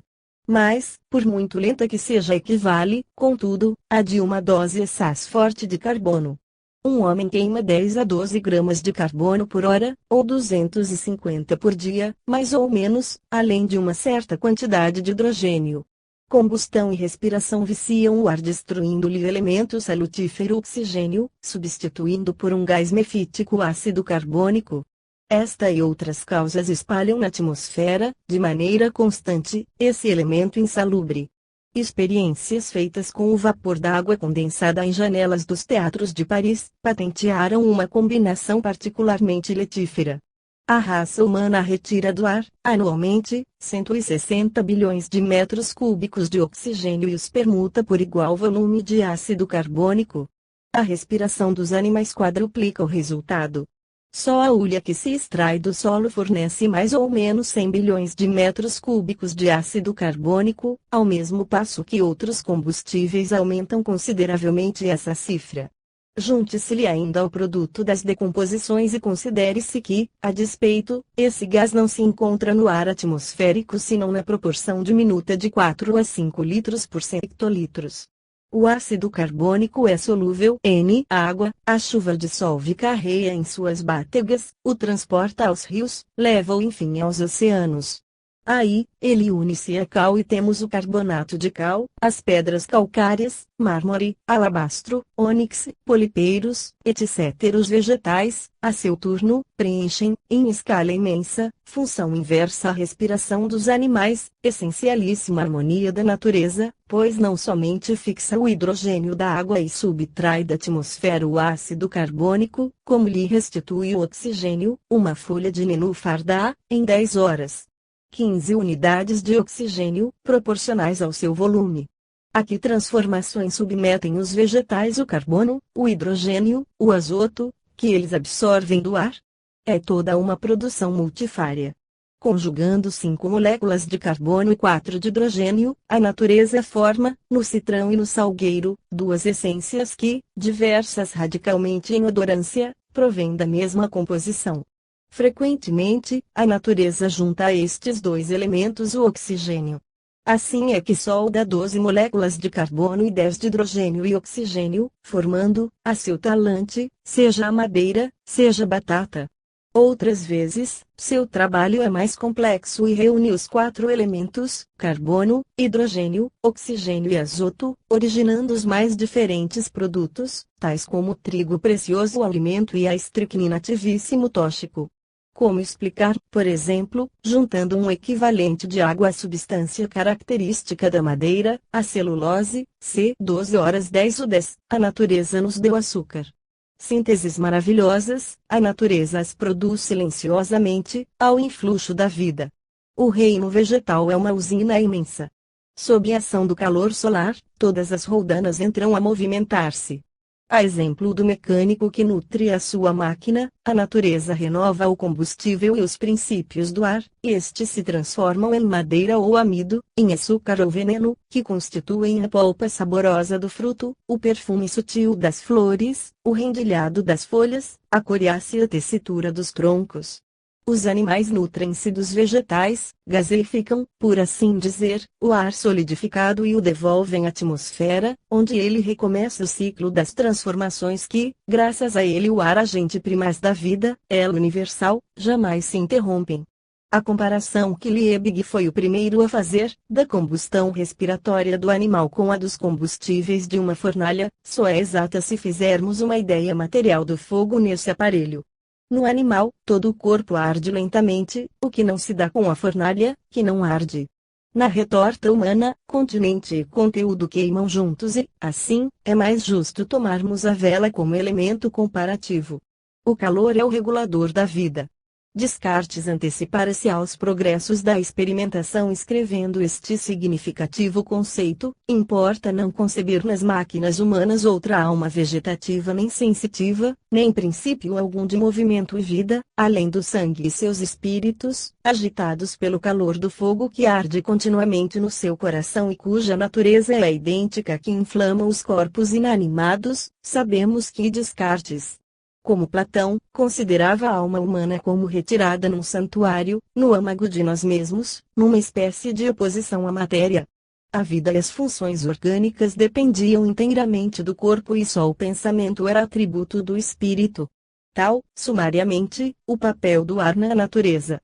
Mas, por muito lenta que seja, equivale, contudo, a de uma dose assaz forte de carbono. Um homem queima 10 a 12 gramas de carbono por hora, ou 250 por dia, mais ou menos, além de uma certa quantidade de hidrogênio. Combustão e respiração viciam o ar, destruindo-lhe o elemento salutífero oxigênio, substituindo por um gás mefítico o ácido carbônico. Esta e outras causas espalham na atmosfera, de maneira constante, esse elemento insalubre. Experiências feitas com o vapor da água condensada em janelas dos teatros de Paris, patentearam uma combinação particularmente letífera. A raça humana retira do ar, anualmente, 160 bilhões de metros cúbicos de oxigênio e os permuta por igual volume de ácido carbônico. A respiração dos animais quadruplica o resultado. Só a hulha que se extrai do solo fornece mais ou menos 100 bilhões de metros cúbicos de ácido carbônico, ao mesmo passo que outros combustíveis aumentam consideravelmente essa cifra. Junte-se-lhe ainda ao produto das decomposições e considere-se que, a despeito, esse gás não se encontra no ar atmosférico senão na proporção diminuta de 4 a 5 litros por 100 hectolitros. O ácido carbônico é solúvel em água, a chuva dissolve e carreia em suas bátegas, o transporta aos rios, leva-o enfim aos oceanos. Aí, ele une-se a cal e temos o carbonato de cal, as pedras calcárias, mármore, alabastro, ônix, polipeiros, etc. Os vegetais, a seu turno, preenchem, em escala imensa, função inversa à respiração dos animais, essencialíssima harmonia da natureza, pois não somente fixa o hidrogênio da água e subtrai da atmosfera o ácido carbônico, como lhe restitui o oxigênio, uma folha de nenúfar dá, em 10 horas. 15 unidades de oxigênio, proporcionais ao seu volume. A que transformações submetem os vegetais o carbono, o hidrogênio, o azoto, que eles absorvem do ar? É toda uma produção multifária. Conjugando 5 moléculas de carbono e 4 de hidrogênio, a natureza forma, no citrão e no salgueiro, duas essências que, diversas radicalmente em odorância, provêm da mesma composição. Frequentemente, a natureza junta a estes dois elementos o oxigênio. Assim é que solda 12 moléculas de carbono e 10 de hidrogênio e oxigênio, formando, a seu talante, seja a madeira, seja a batata. Outras vezes, seu trabalho é mais complexo e reúne os 4 elementos, carbono, hidrogênio, oxigênio e azoto, originando os mais diferentes produtos, tais como o trigo precioso alimento e a estricnina ativíssimo tóxico. Como explicar, por exemplo, juntando um equivalente de água à substância característica da madeira, a celulose, c. 12 horas 10 ou 10, a natureza nos deu açúcar. Sínteses maravilhosas, a natureza as produz silenciosamente, ao influxo da vida. O reino vegetal é uma usina imensa. Sob a ação do calor solar, todas as roldanas entram a movimentar-se. A exemplo do mecânico que nutre a sua máquina, a natureza renova o combustível e os princípios do ar, e estes se transformam em madeira ou amido, em açúcar ou veneno, que constituem a polpa saborosa do fruto, o perfume sutil das flores, o rendilhado das folhas, a coriácea tessitura dos troncos. Os animais nutrem-se dos vegetais, gaseificam, por assim dizer, o ar solidificado e o devolvem à atmosfera, onde ele recomeça o ciclo das transformações que, graças a ele o ar agente primaz da vida, elo universal, jamais se interrompem. A comparação que Liebig foi o primeiro a fazer, da combustão respiratória do animal com a dos combustíveis de uma fornalha, só é exata se fizermos uma ideia material do fogo nesse aparelho. No animal, todo o corpo arde lentamente, o que não se dá com a fornalha, que não arde. Na retorta humana, continente e conteúdo queimam juntos e, assim, é mais justo tomarmos a vela como elemento comparativo. O calor é o regulador da vida. Descartes antecipara-se aos progressos da experimentação escrevendo este significativo conceito: importa não conceber nas máquinas humanas outra alma vegetativa nem sensitiva, nem princípio algum de movimento e vida, além do sangue e seus espíritos, agitados pelo calor do fogo que arde continuamente no seu coração e cuja natureza é idêntica à que inflama os corpos inanimados. Sabemos que Descartes, como Platão, considerava a alma humana como retirada num santuário, no âmago de nós mesmos, numa espécie de oposição à matéria. A vida e as funções orgânicas dependiam inteiramente do corpo e só o pensamento era atributo do espírito. Tal, sumariamente, o papel do ar na natureza.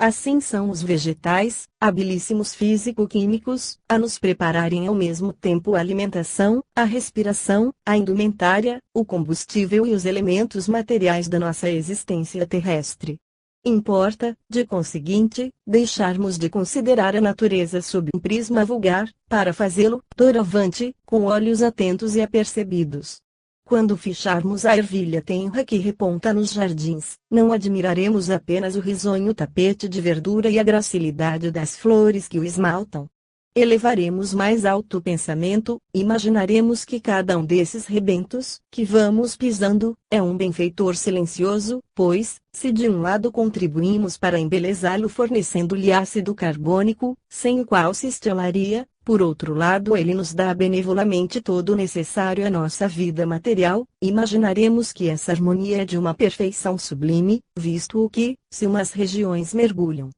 Assim são os vegetais, habilíssimos físico-químicos, a nos prepararem ao mesmo tempo a alimentação, a respiração, a indumentária, o combustível e os elementos materiais da nossa existência terrestre. Importa, de conseguinte, deixarmos de considerar a natureza sob um prisma vulgar, para fazê-lo, doravante, com olhos atentos e apercebidos. Quando ficharmos a ervilha tenra que reponta nos jardins, não admiraremos apenas o risonho tapete de verdura e a gracilidade das flores que o esmaltam. Elevaremos mais alto o pensamento, imaginaremos que cada um desses rebentos, que vamos pisando, é um benfeitor silencioso, pois, se de um lado contribuímos para embelezá-lo fornecendo-lhe ácido carbônico, sem o qual se estelaria, por outro lado ele nos dá benevolamente todo o necessário à nossa vida material, imaginaremos que essa harmonia é de uma perfeição sublime, visto o que, se umas regiões mergulham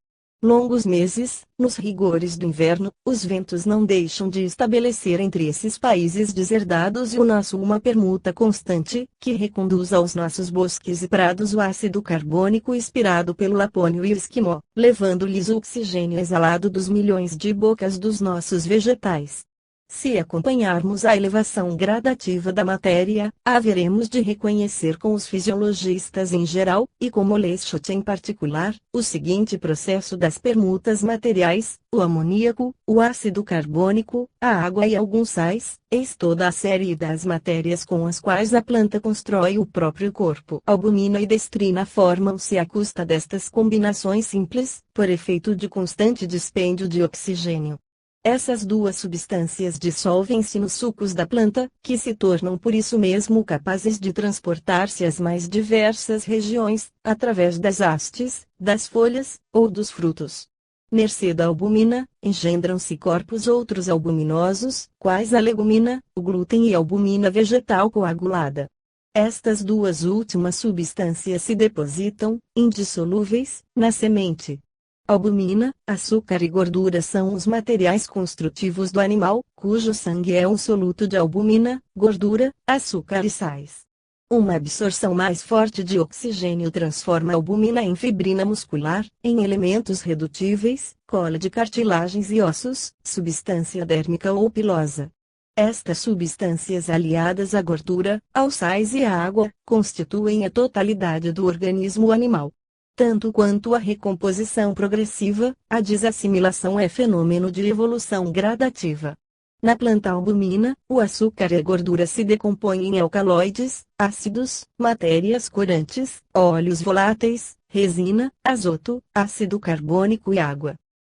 longos meses, nos rigores do inverno, os ventos não deixam de estabelecer entre esses países deserdados e o nosso uma permuta constante, que reconduz aos nossos bosques e prados o ácido carbônico expirado pelo lapônio e o esquimó, levando-lhes o oxigênio exalado dos milhões de bocas dos nossos vegetais. Se acompanharmos a elevação gradativa da matéria, haveremos de reconhecer com os fisiologistas em geral, e com Moleschott em particular, o seguinte processo das permutas materiais: o amoníaco, o ácido carbônico, a água e alguns sais, eis toda a série das matérias com as quais a planta constrói o próprio corpo. Albumina e destrina formam-se à custa destas combinações simples, por efeito de constante dispêndio de oxigênio. Essas duas substâncias dissolvem-se nos sucos da planta, que se tornam por isso mesmo capazes de transportar-se às mais diversas regiões, através das hastes, das folhas, ou dos frutos. Mercê da albumina, engendram-se corpos outros albuminosos, quais a legumina, o glúten e a albumina vegetal coagulada. Estas duas últimas substâncias se depositam, indissolúveis, na semente. Albumina, açúcar e gordura são os materiais constitutivos do animal, cujo sangue é um soluto de albumina, gordura, açúcar e sais. Uma absorção mais forte de oxigênio transforma a albumina em fibrina muscular, em elementos redutíveis, cola de cartilagens e ossos, substância dérmica ou pilosa. Estas substâncias aliadas à gordura, aos sais e à água, constituem a totalidade do organismo animal. Tanto quanto a recomposição progressiva, a desassimilação é fenômeno de evolução gradativa. Na planta albumina, o açúcar e a gordura se decompõem em alcaloides, ácidos, matérias corantes, óleos voláteis, resina, azoto, ácido carbônico e água.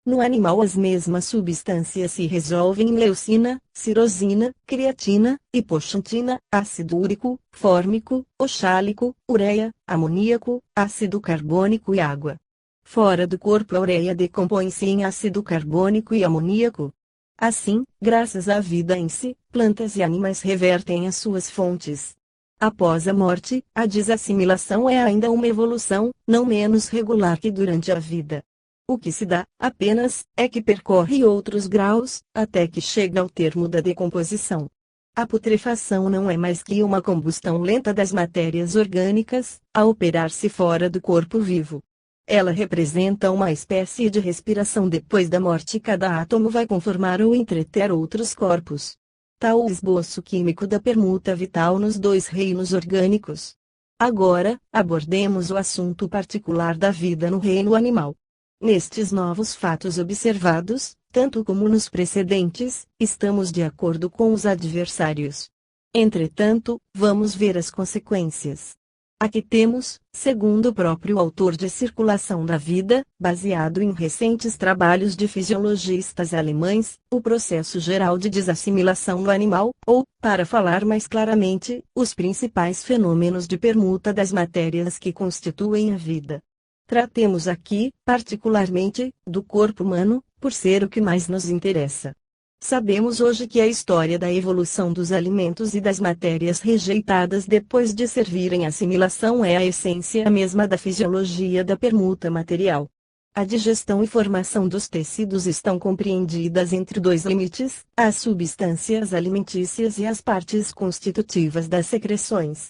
No animal as mesmas substâncias se resolvem em leucina, cirosina, creatina, hipoxantina, ácido úrico, fórmico, oxálico, ureia, amoníaco, ácido carbônico e água. Fora do corpo a ureia decompõe-se em ácido carbônico e amoníaco. Assim, graças à vida em si, plantas e animais revertem as suas fontes. Após a morte, a desassimilação é ainda uma evolução, não menos regular que durante a vida. O que se dá, apenas, é que percorre outros graus, até que chega ao termo da decomposição. A putrefação não é mais que uma combustão lenta das matérias orgânicas, a operar-se fora do corpo vivo. Ela representa uma espécie de respiração depois da morte. Cada átomo vai conformar ou entreter outros corpos. Tal o esboço químico da permuta vital nos dois reinos orgânicos. Agora, abordemos o assunto particular da vida no reino animal. Nestes novos fatos observados, tanto como nos precedentes, estamos de acordo com os adversários. Entretanto, vamos ver as consequências. Aqui temos, segundo o próprio autor de Circulação da Vida, baseado em recentes trabalhos de fisiologistas alemães, o processo geral de desassimilação no animal, ou, para falar mais claramente, os principais fenômenos de permuta das matérias que constituem a vida. Tratemos aqui, particularmente, do corpo humano, por ser o que mais nos interessa. Sabemos hoje que a história da evolução dos alimentos e das matérias rejeitadas depois de servirem à assimilação é a essência mesma da fisiologia da permuta material. A digestão e formação dos tecidos estão compreendidas entre dois limites, as substâncias alimentícias e as partes constitutivas das secreções.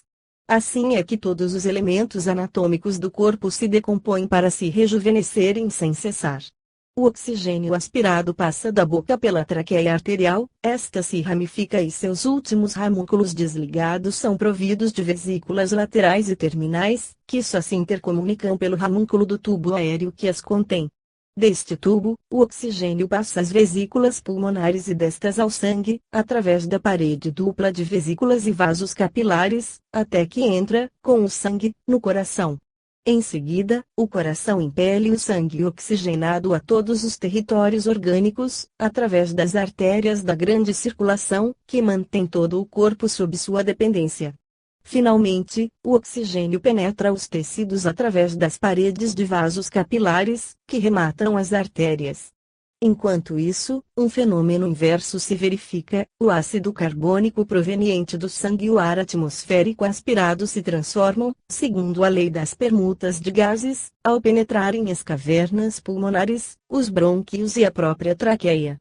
Assim é que todos os elementos anatômicos do corpo se decompõem para se rejuvenescerem sem cessar. O oxigênio aspirado passa da boca pela traqueia arterial, esta se ramifica e seus últimos ramúnculos desligados são providos de vesículas laterais e terminais, que só se intercomunicam pelo ramúnculo do tubo aéreo que as contém. Deste tubo, o oxigênio passa às vesículas pulmonares e destas ao sangue, através da parede dupla de vesículas e vasos capilares, até que entra, com o sangue, no coração. Em seguida, o coração impele o sangue oxigenado a todos os territórios orgânicos, através das artérias da grande circulação, que mantém todo o corpo sob sua dependência. Finalmente, o oxigênio penetra os tecidos através das paredes de vasos capilares, que rematam as artérias. Enquanto isso, um fenômeno inverso se verifica: o ácido carbônico proveniente do sangue e o ar atmosférico aspirado se transformam, segundo a lei das permutas de gases, ao penetrarem as cavernas pulmonares, os brônquios e a própria traqueia.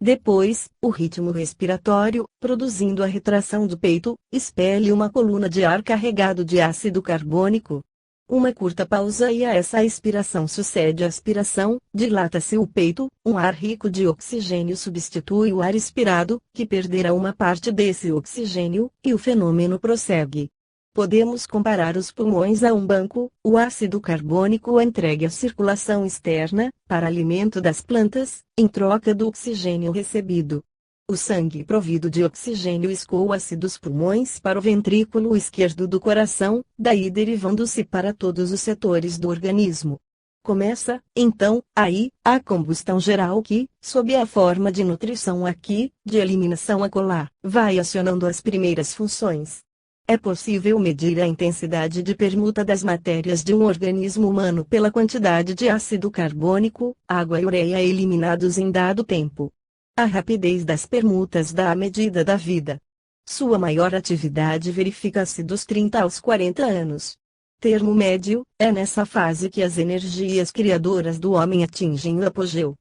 Depois, o ritmo respiratório, produzindo a retração do peito, expele uma coluna de ar carregado de ácido carbônico. Uma curta pausa e a essa expiração sucede a aspiração, dilata-se o peito, um ar rico de oxigênio substitui o ar expirado, que perderá uma parte desse oxigênio, e o fenômeno prossegue. Podemos comparar os pulmões a um banco, o ácido carbônico é entregue à circulação externa, para alimento das plantas, em troca do oxigênio recebido. O sangue provido de oxigênio escoa-se dos pulmões para o ventrículo esquerdo do coração, daí derivando-se para todos os setores do organismo. Começa, então, aí, a combustão geral que, sob a forma de nutrição aqui, de eliminação acolá, vai acionando as primeiras funções. É possível medir a intensidade de permuta das matérias de um organismo humano pela quantidade de ácido carbônico, água e ureia eliminados em dado tempo. A rapidez das permutas dá a medida da vida. Sua maior atividade verifica-se dos 30 aos 40 anos. Termo médio, é nessa fase que as energias criadoras do homem atingem o apogeu.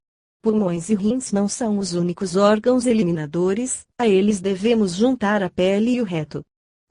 Pulmões e rins não são os únicos órgãos eliminadores, a eles devemos juntar a pele e o reto.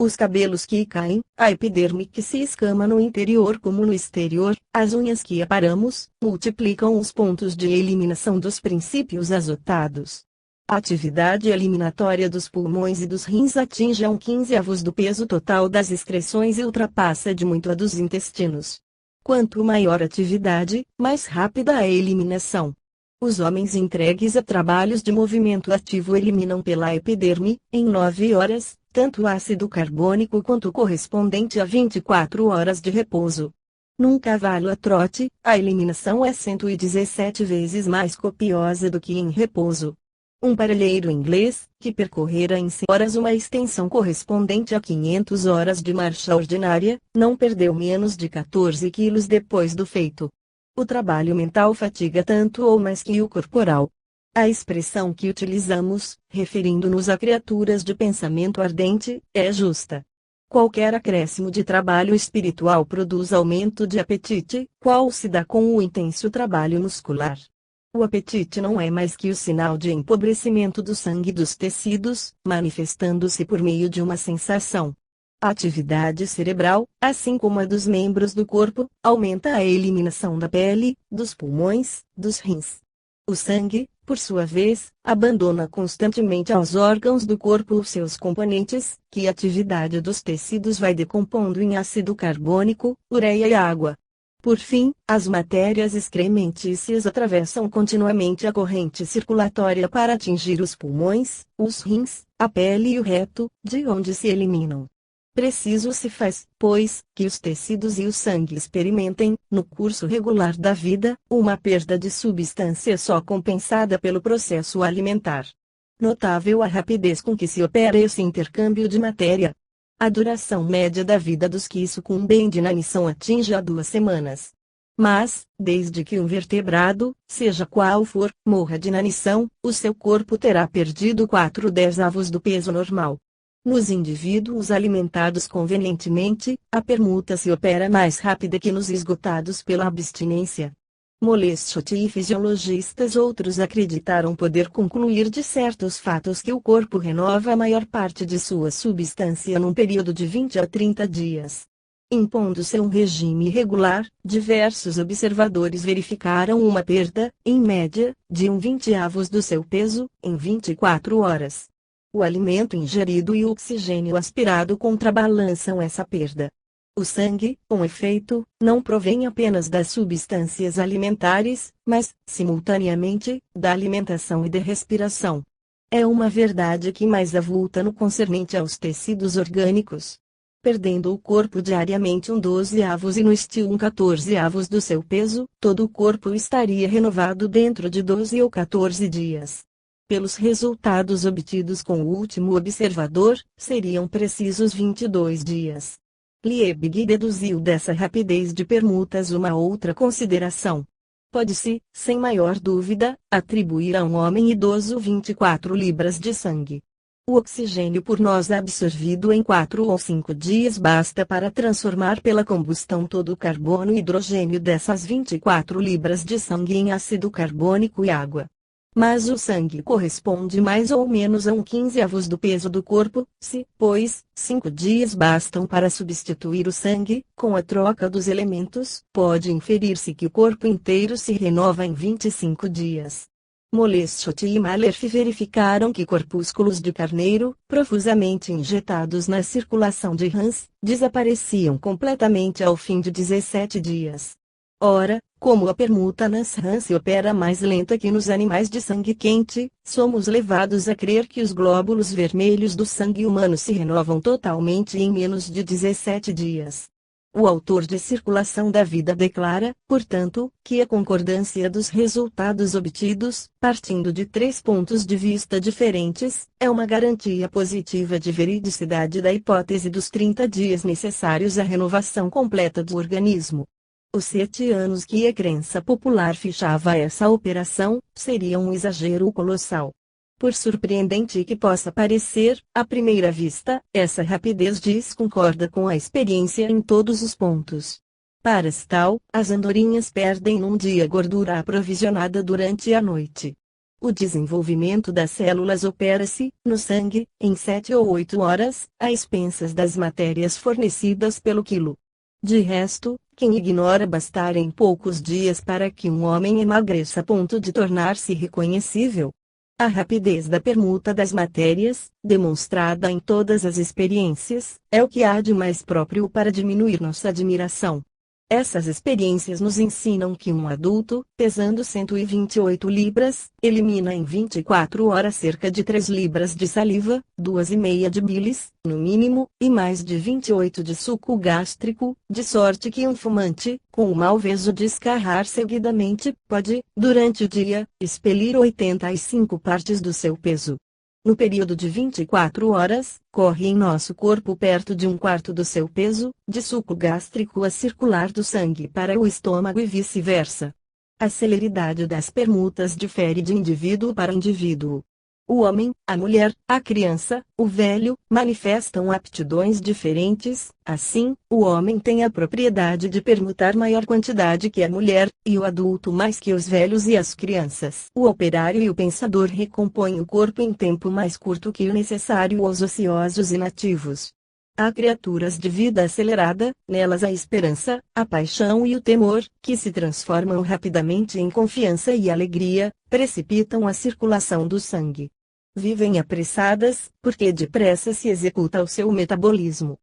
Os cabelos que caem, a epiderme que se escama no interior como no exterior, as unhas que aparamos, multiplicam os pontos de eliminação dos princípios azotados. A atividade eliminatória dos pulmões e dos rins atinge a 1/15 do peso total das excreções e ultrapassa de muito a dos intestinos. Quanto maior a atividade, mais rápida a eliminação. Os homens entregues a trabalhos de movimento ativo eliminam pela epiderme, em 9 horas, tanto o ácido carbônico quanto o correspondente a 24 horas de repouso. Num cavalo a trote, a eliminação é 117 vezes mais copiosa do que em repouso. Um parelheiro inglês, que percorrera em 100 horas uma extensão correspondente a 500 horas de marcha ordinária, não perdeu menos de 14 quilos depois do feito. O trabalho mental fatiga tanto ou mais que o corporal. A expressão que utilizamos, referindo-nos a criaturas de pensamento ardente, é justa. Qualquer acréscimo de trabalho espiritual produz aumento de apetite, qual se dá com o intenso trabalho muscular. O apetite não é mais que o sinal de empobrecimento do sangue e dos tecidos, manifestando-se por meio de uma sensação. A atividade cerebral, assim como a dos membros do corpo, aumenta a eliminação da pele, dos pulmões, dos rins. O sangue, por sua vez, abandona constantemente aos órgãos do corpo os seus componentes, que a atividade dos tecidos vai decompondo em ácido carbônico, ureia e água. Por fim, as matérias excrementícias atravessam continuamente a corrente circulatória para atingir os pulmões, os rins, a pele e o reto, de onde se eliminam. Preciso se faz, pois, que os tecidos e o sangue experimentem, no curso regular da vida, uma perda de substância só compensada pelo processo alimentar. Notável a rapidez com que se opera esse intercâmbio de matéria. A duração média da vida dos que sucumbem de inanição atinge a 2 semanas. Mas, desde que um vertebrado, seja qual for, morra de inanição, o seu corpo terá perdido 4/10 do peso normal. Nos indivíduos alimentados convenientemente, a permuta se opera mais rápida que nos esgotados pela abstinência. Molestot e fisiologistas outros acreditaram poder concluir de certos fatos que o corpo renova a maior parte de sua substância num período de 20 a 30 dias. Impondo-se um regime regular, diversos observadores verificaram uma perda, em média, de 1/20 do seu peso, em 24 horas. O alimento ingerido e o oxigênio aspirado contrabalançam essa perda. O sangue, com efeito, não provém apenas das substâncias alimentares, mas, simultaneamente, da alimentação e da respiração. É uma verdade que mais avulta no concernente aos tecidos orgânicos. Perdendo o corpo diariamente 1/12 e no estio 1/14 do seu peso, todo o corpo estaria renovado dentro de 12 ou 14 dias. Pelos resultados obtidos com o último observador, seriam precisos 22 dias. Liebig deduziu dessa rapidez de permutas uma outra consideração. Pode-se, sem maior dúvida, atribuir a um homem idoso 24 libras de sangue. O oxigênio por nós absorvido em 4 ou 5 dias basta para transformar pela combustão todo o carbono e hidrogênio dessas 24 libras de sangue em ácido carbônico e água. Mas o sangue corresponde mais ou menos a 1/15 do peso do corpo, se, pois, 5 dias bastam para substituir o sangue, com a troca dos elementos, pode inferir-se que o corpo inteiro se renova em 25 dias. Molestot e Malherf verificaram que corpúsculos de carneiro, profusamente injetados na circulação de rãs, desapareciam completamente ao fim de 17 dias. Ora, como a permuta nas rãs se opera mais lenta que nos animais de sangue quente, somos levados a crer que os glóbulos vermelhos do sangue humano se renovam totalmente em menos de 17 dias. O autor de Circulação da Vida declara, portanto, que a concordância dos resultados obtidos, partindo de 3 pontos de vista diferentes, é uma garantia positiva de veridicidade da hipótese dos 30 dias necessários à renovação completa do organismo. Os 7 anos que a crença popular fichava a essa operação, seriam um exagero colossal. Por surpreendente que possa parecer, à primeira vista, essa rapidez concorda com a experiência em todos os pontos. Para tal, as andorinhas perdem num dia gordura aprovisionada durante a noite. O desenvolvimento das células opera-se, no sangue, em 7 ou 8 horas, a expensas das matérias fornecidas pelo quilo. De resto, quem ignora bastar em poucos dias para que um homem emagreça a ponto de tornar-se reconhecível. A rapidez da permuta das matérias, demonstrada em todas as experiências, é o que há de mais próprio para diminuir nossa admiração. Essas experiências nos ensinam que um adulto, pesando 128 libras, elimina em 24 horas cerca de 3 libras de saliva, 2,5 de bilis, no mínimo, e mais de 28 de suco gástrico, de sorte que um fumante, com o malveso de escarrar seguidamente, pode, durante o dia, expelir 85 partes do seu peso. No período de 24 horas, corre em nosso corpo perto de um quarto do seu peso, de suco gástrico a circular do sangue para o estômago e vice-versa. A celeridade das permutas difere de indivíduo para indivíduo. O homem, a mulher, a criança, o velho, manifestam aptidões diferentes, assim, o homem tem a propriedade de permutar maior quantidade que a mulher, e o adulto mais que os velhos e as crianças. O operário e o pensador recompõem o corpo em tempo mais curto que o necessário aos ociosos e nativos. Há criaturas de vida acelerada, nelas a esperança, a paixão e o temor, que se transformam rapidamente em confiança e alegria, precipitam a circulação do sangue. Vivem apressadas, porque depressa se executa o seu metabolismo.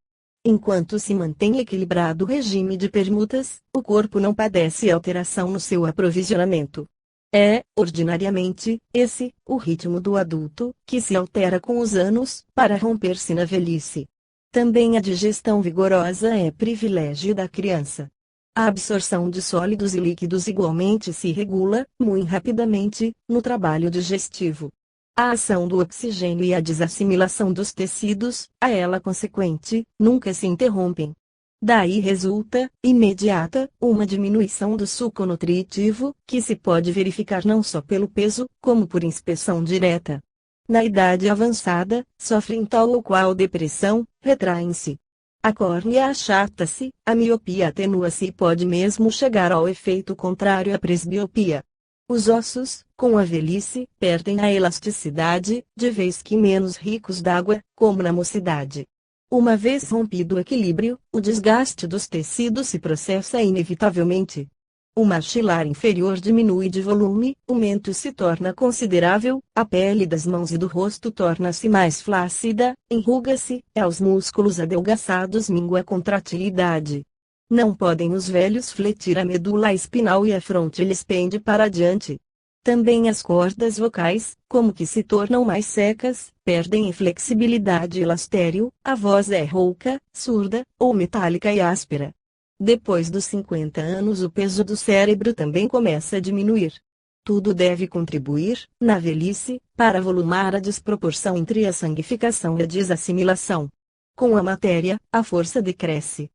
Enquanto se mantém equilibrado o regime de permutas, o corpo não padece alteração no seu aprovisionamento. É, ordinariamente, esse, o ritmo do adulto, que se altera com os anos, para romper-se na velhice. Também a digestão vigorosa é privilégio da criança. A absorção de sólidos e líquidos igualmente se regula, muito rapidamente, no trabalho digestivo. A ação do oxigênio e a desassimilação dos tecidos, a ela consequente, nunca se interrompem. Daí resulta, imediata, uma diminuição do suco nutritivo, que se pode verificar não só pelo peso, como por inspeção direta. Na idade avançada, sofrem tal ou qual depressão, retraem-se. A córnea achata-se, a miopia atenua-se e pode mesmo chegar ao efeito contrário à presbiopia. Os ossos, com a velhice, perdem a elasticidade, de vez que menos ricos d'água, como na mocidade. Uma vez rompido o equilíbrio, o desgaste dos tecidos se processa inevitavelmente. O maxilar inferior diminui de volume, o mento se torna considerável, a pele das mãos e do rosto torna-se mais flácida, enruga-se, aos músculos adelgaçados mingua a contratilidade. Não podem os velhos fletir a medula espinhal e a fronte lhes pende para diante. Também as cordas vocais, como que se tornam mais secas, perdem flexibilidade e elastério, a voz é rouca, surda, ou metálica e áspera. Depois dos 50 anos o peso do cérebro também começa a diminuir. Tudo deve contribuir, na velhice, para volumar a desproporção entre a sanguificação e a desassimilação. Com a matéria, a força decresce.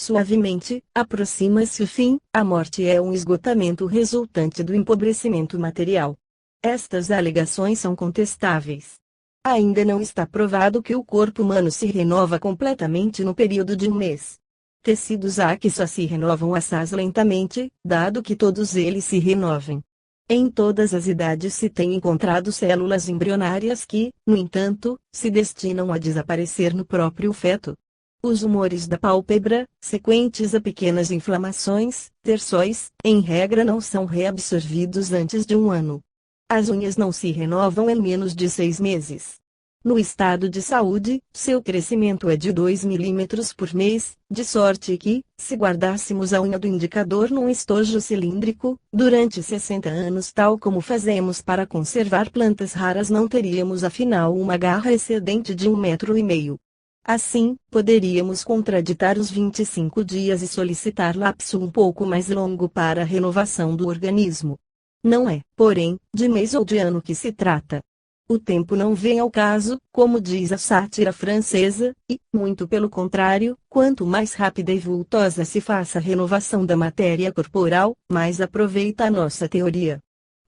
Suavemente, aproxima-se o fim, a morte é um esgotamento resultante do empobrecimento material. Estas alegações são contestáveis. Ainda não está provado que o corpo humano se renova completamente no período de um mês. Tecidos há que só se renovam assaz lentamente, dado que todos eles se renovem. Em todas as idades se têm encontrado células embrionárias que, no entanto, se destinam a desaparecer no próprio feto. Os humores da pálpebra, sequentes a pequenas inflamações, terçóis, em regra não são reabsorvidos antes de um ano. As unhas não se renovam em menos de 6 meses. No estado de saúde, seu crescimento é de 2 milímetros por mês, de sorte que, se guardássemos a unha do indicador num estojo cilíndrico, durante 60 anos tal como fazemos para conservar plantas raras não teríamos afinal uma garra excedente de 1,5 metro. Assim, poderíamos contraditar os 25 dias e solicitar lapso um pouco mais longo para a renovação do organismo. Não é, porém, de mês ou de ano que se trata. O tempo não vem ao caso, como diz a sátira francesa, e, muito pelo contrário, quanto mais rápida e vultosa se faça a renovação da matéria corporal, mais aproveita a nossa teoria.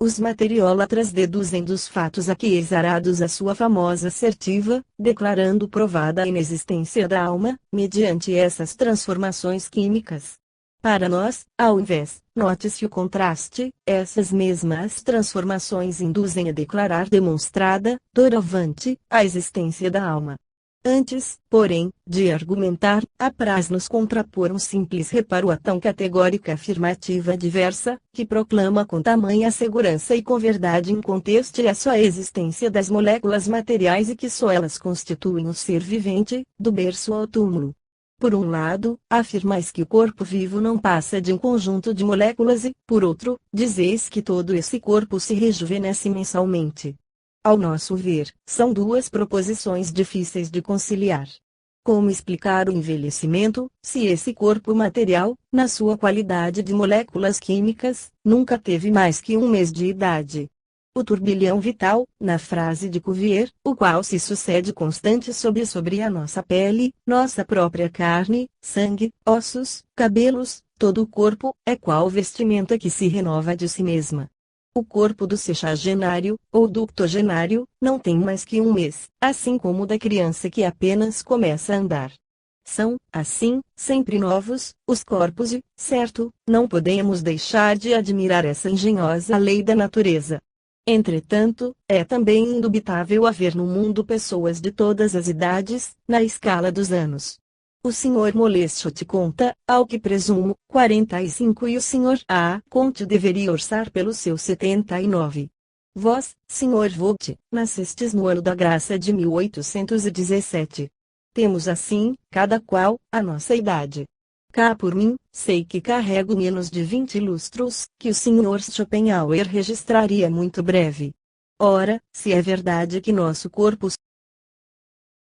Os materiólatras deduzem dos fatos aqui exarados a sua famosa assertiva, declarando provada a inexistência da alma, mediante essas transformações químicas. Para nós, ao invés, note-se o contraste, essas mesmas transformações induzem a declarar demonstrada, doravante, a existência da alma. Antes, porém, de argumentar, apraz-nos contrapor um simples reparo à tão categórica afirmativa diversa, que proclama com tamanha segurança e com verdade inconteste a só existência das moléculas materiais e que só elas constituem o ser vivente, do berço ao túmulo. Por um lado, afirmais que o corpo vivo não passa de um conjunto de moléculas e, por outro, dizeis que todo esse corpo se rejuvenesce mensalmente. Ao nosso ver, são duas proposições difíceis de conciliar. Como explicar o envelhecimento, se esse corpo material, na sua qualidade de moléculas químicas, nunca teve mais que um mês de idade? O turbilhão vital, na frase de Cuvier, o qual se sucede constante sobre a nossa pele, nossa própria carne, sangue, ossos, cabelos, todo o corpo, é qual vestimenta que se renova de si mesma. O corpo do sexagenário, ou do octogenário, não tem mais que um mês, assim como o da criança que apenas começa a andar. São, assim, sempre novos, os corpos e, certo, não podemos deixar de admirar essa engenhosa lei da natureza. Entretanto, é também indubitável haver no mundo pessoas de todas as idades, na escala dos anos. O Sr. Molesto te conta, ao que presumo, 45 e o Sr. A. Conte deveria orçar pelos seus 79. Vós, Sr. Vogt, nascestes no ano da graça de 1817. Temos assim, cada qual, a nossa idade. Cá por mim, sei que carrego menos de 20 lustros, que o Sr. Schopenhauer registraria muito breve. Ora, se é verdade que nosso corpo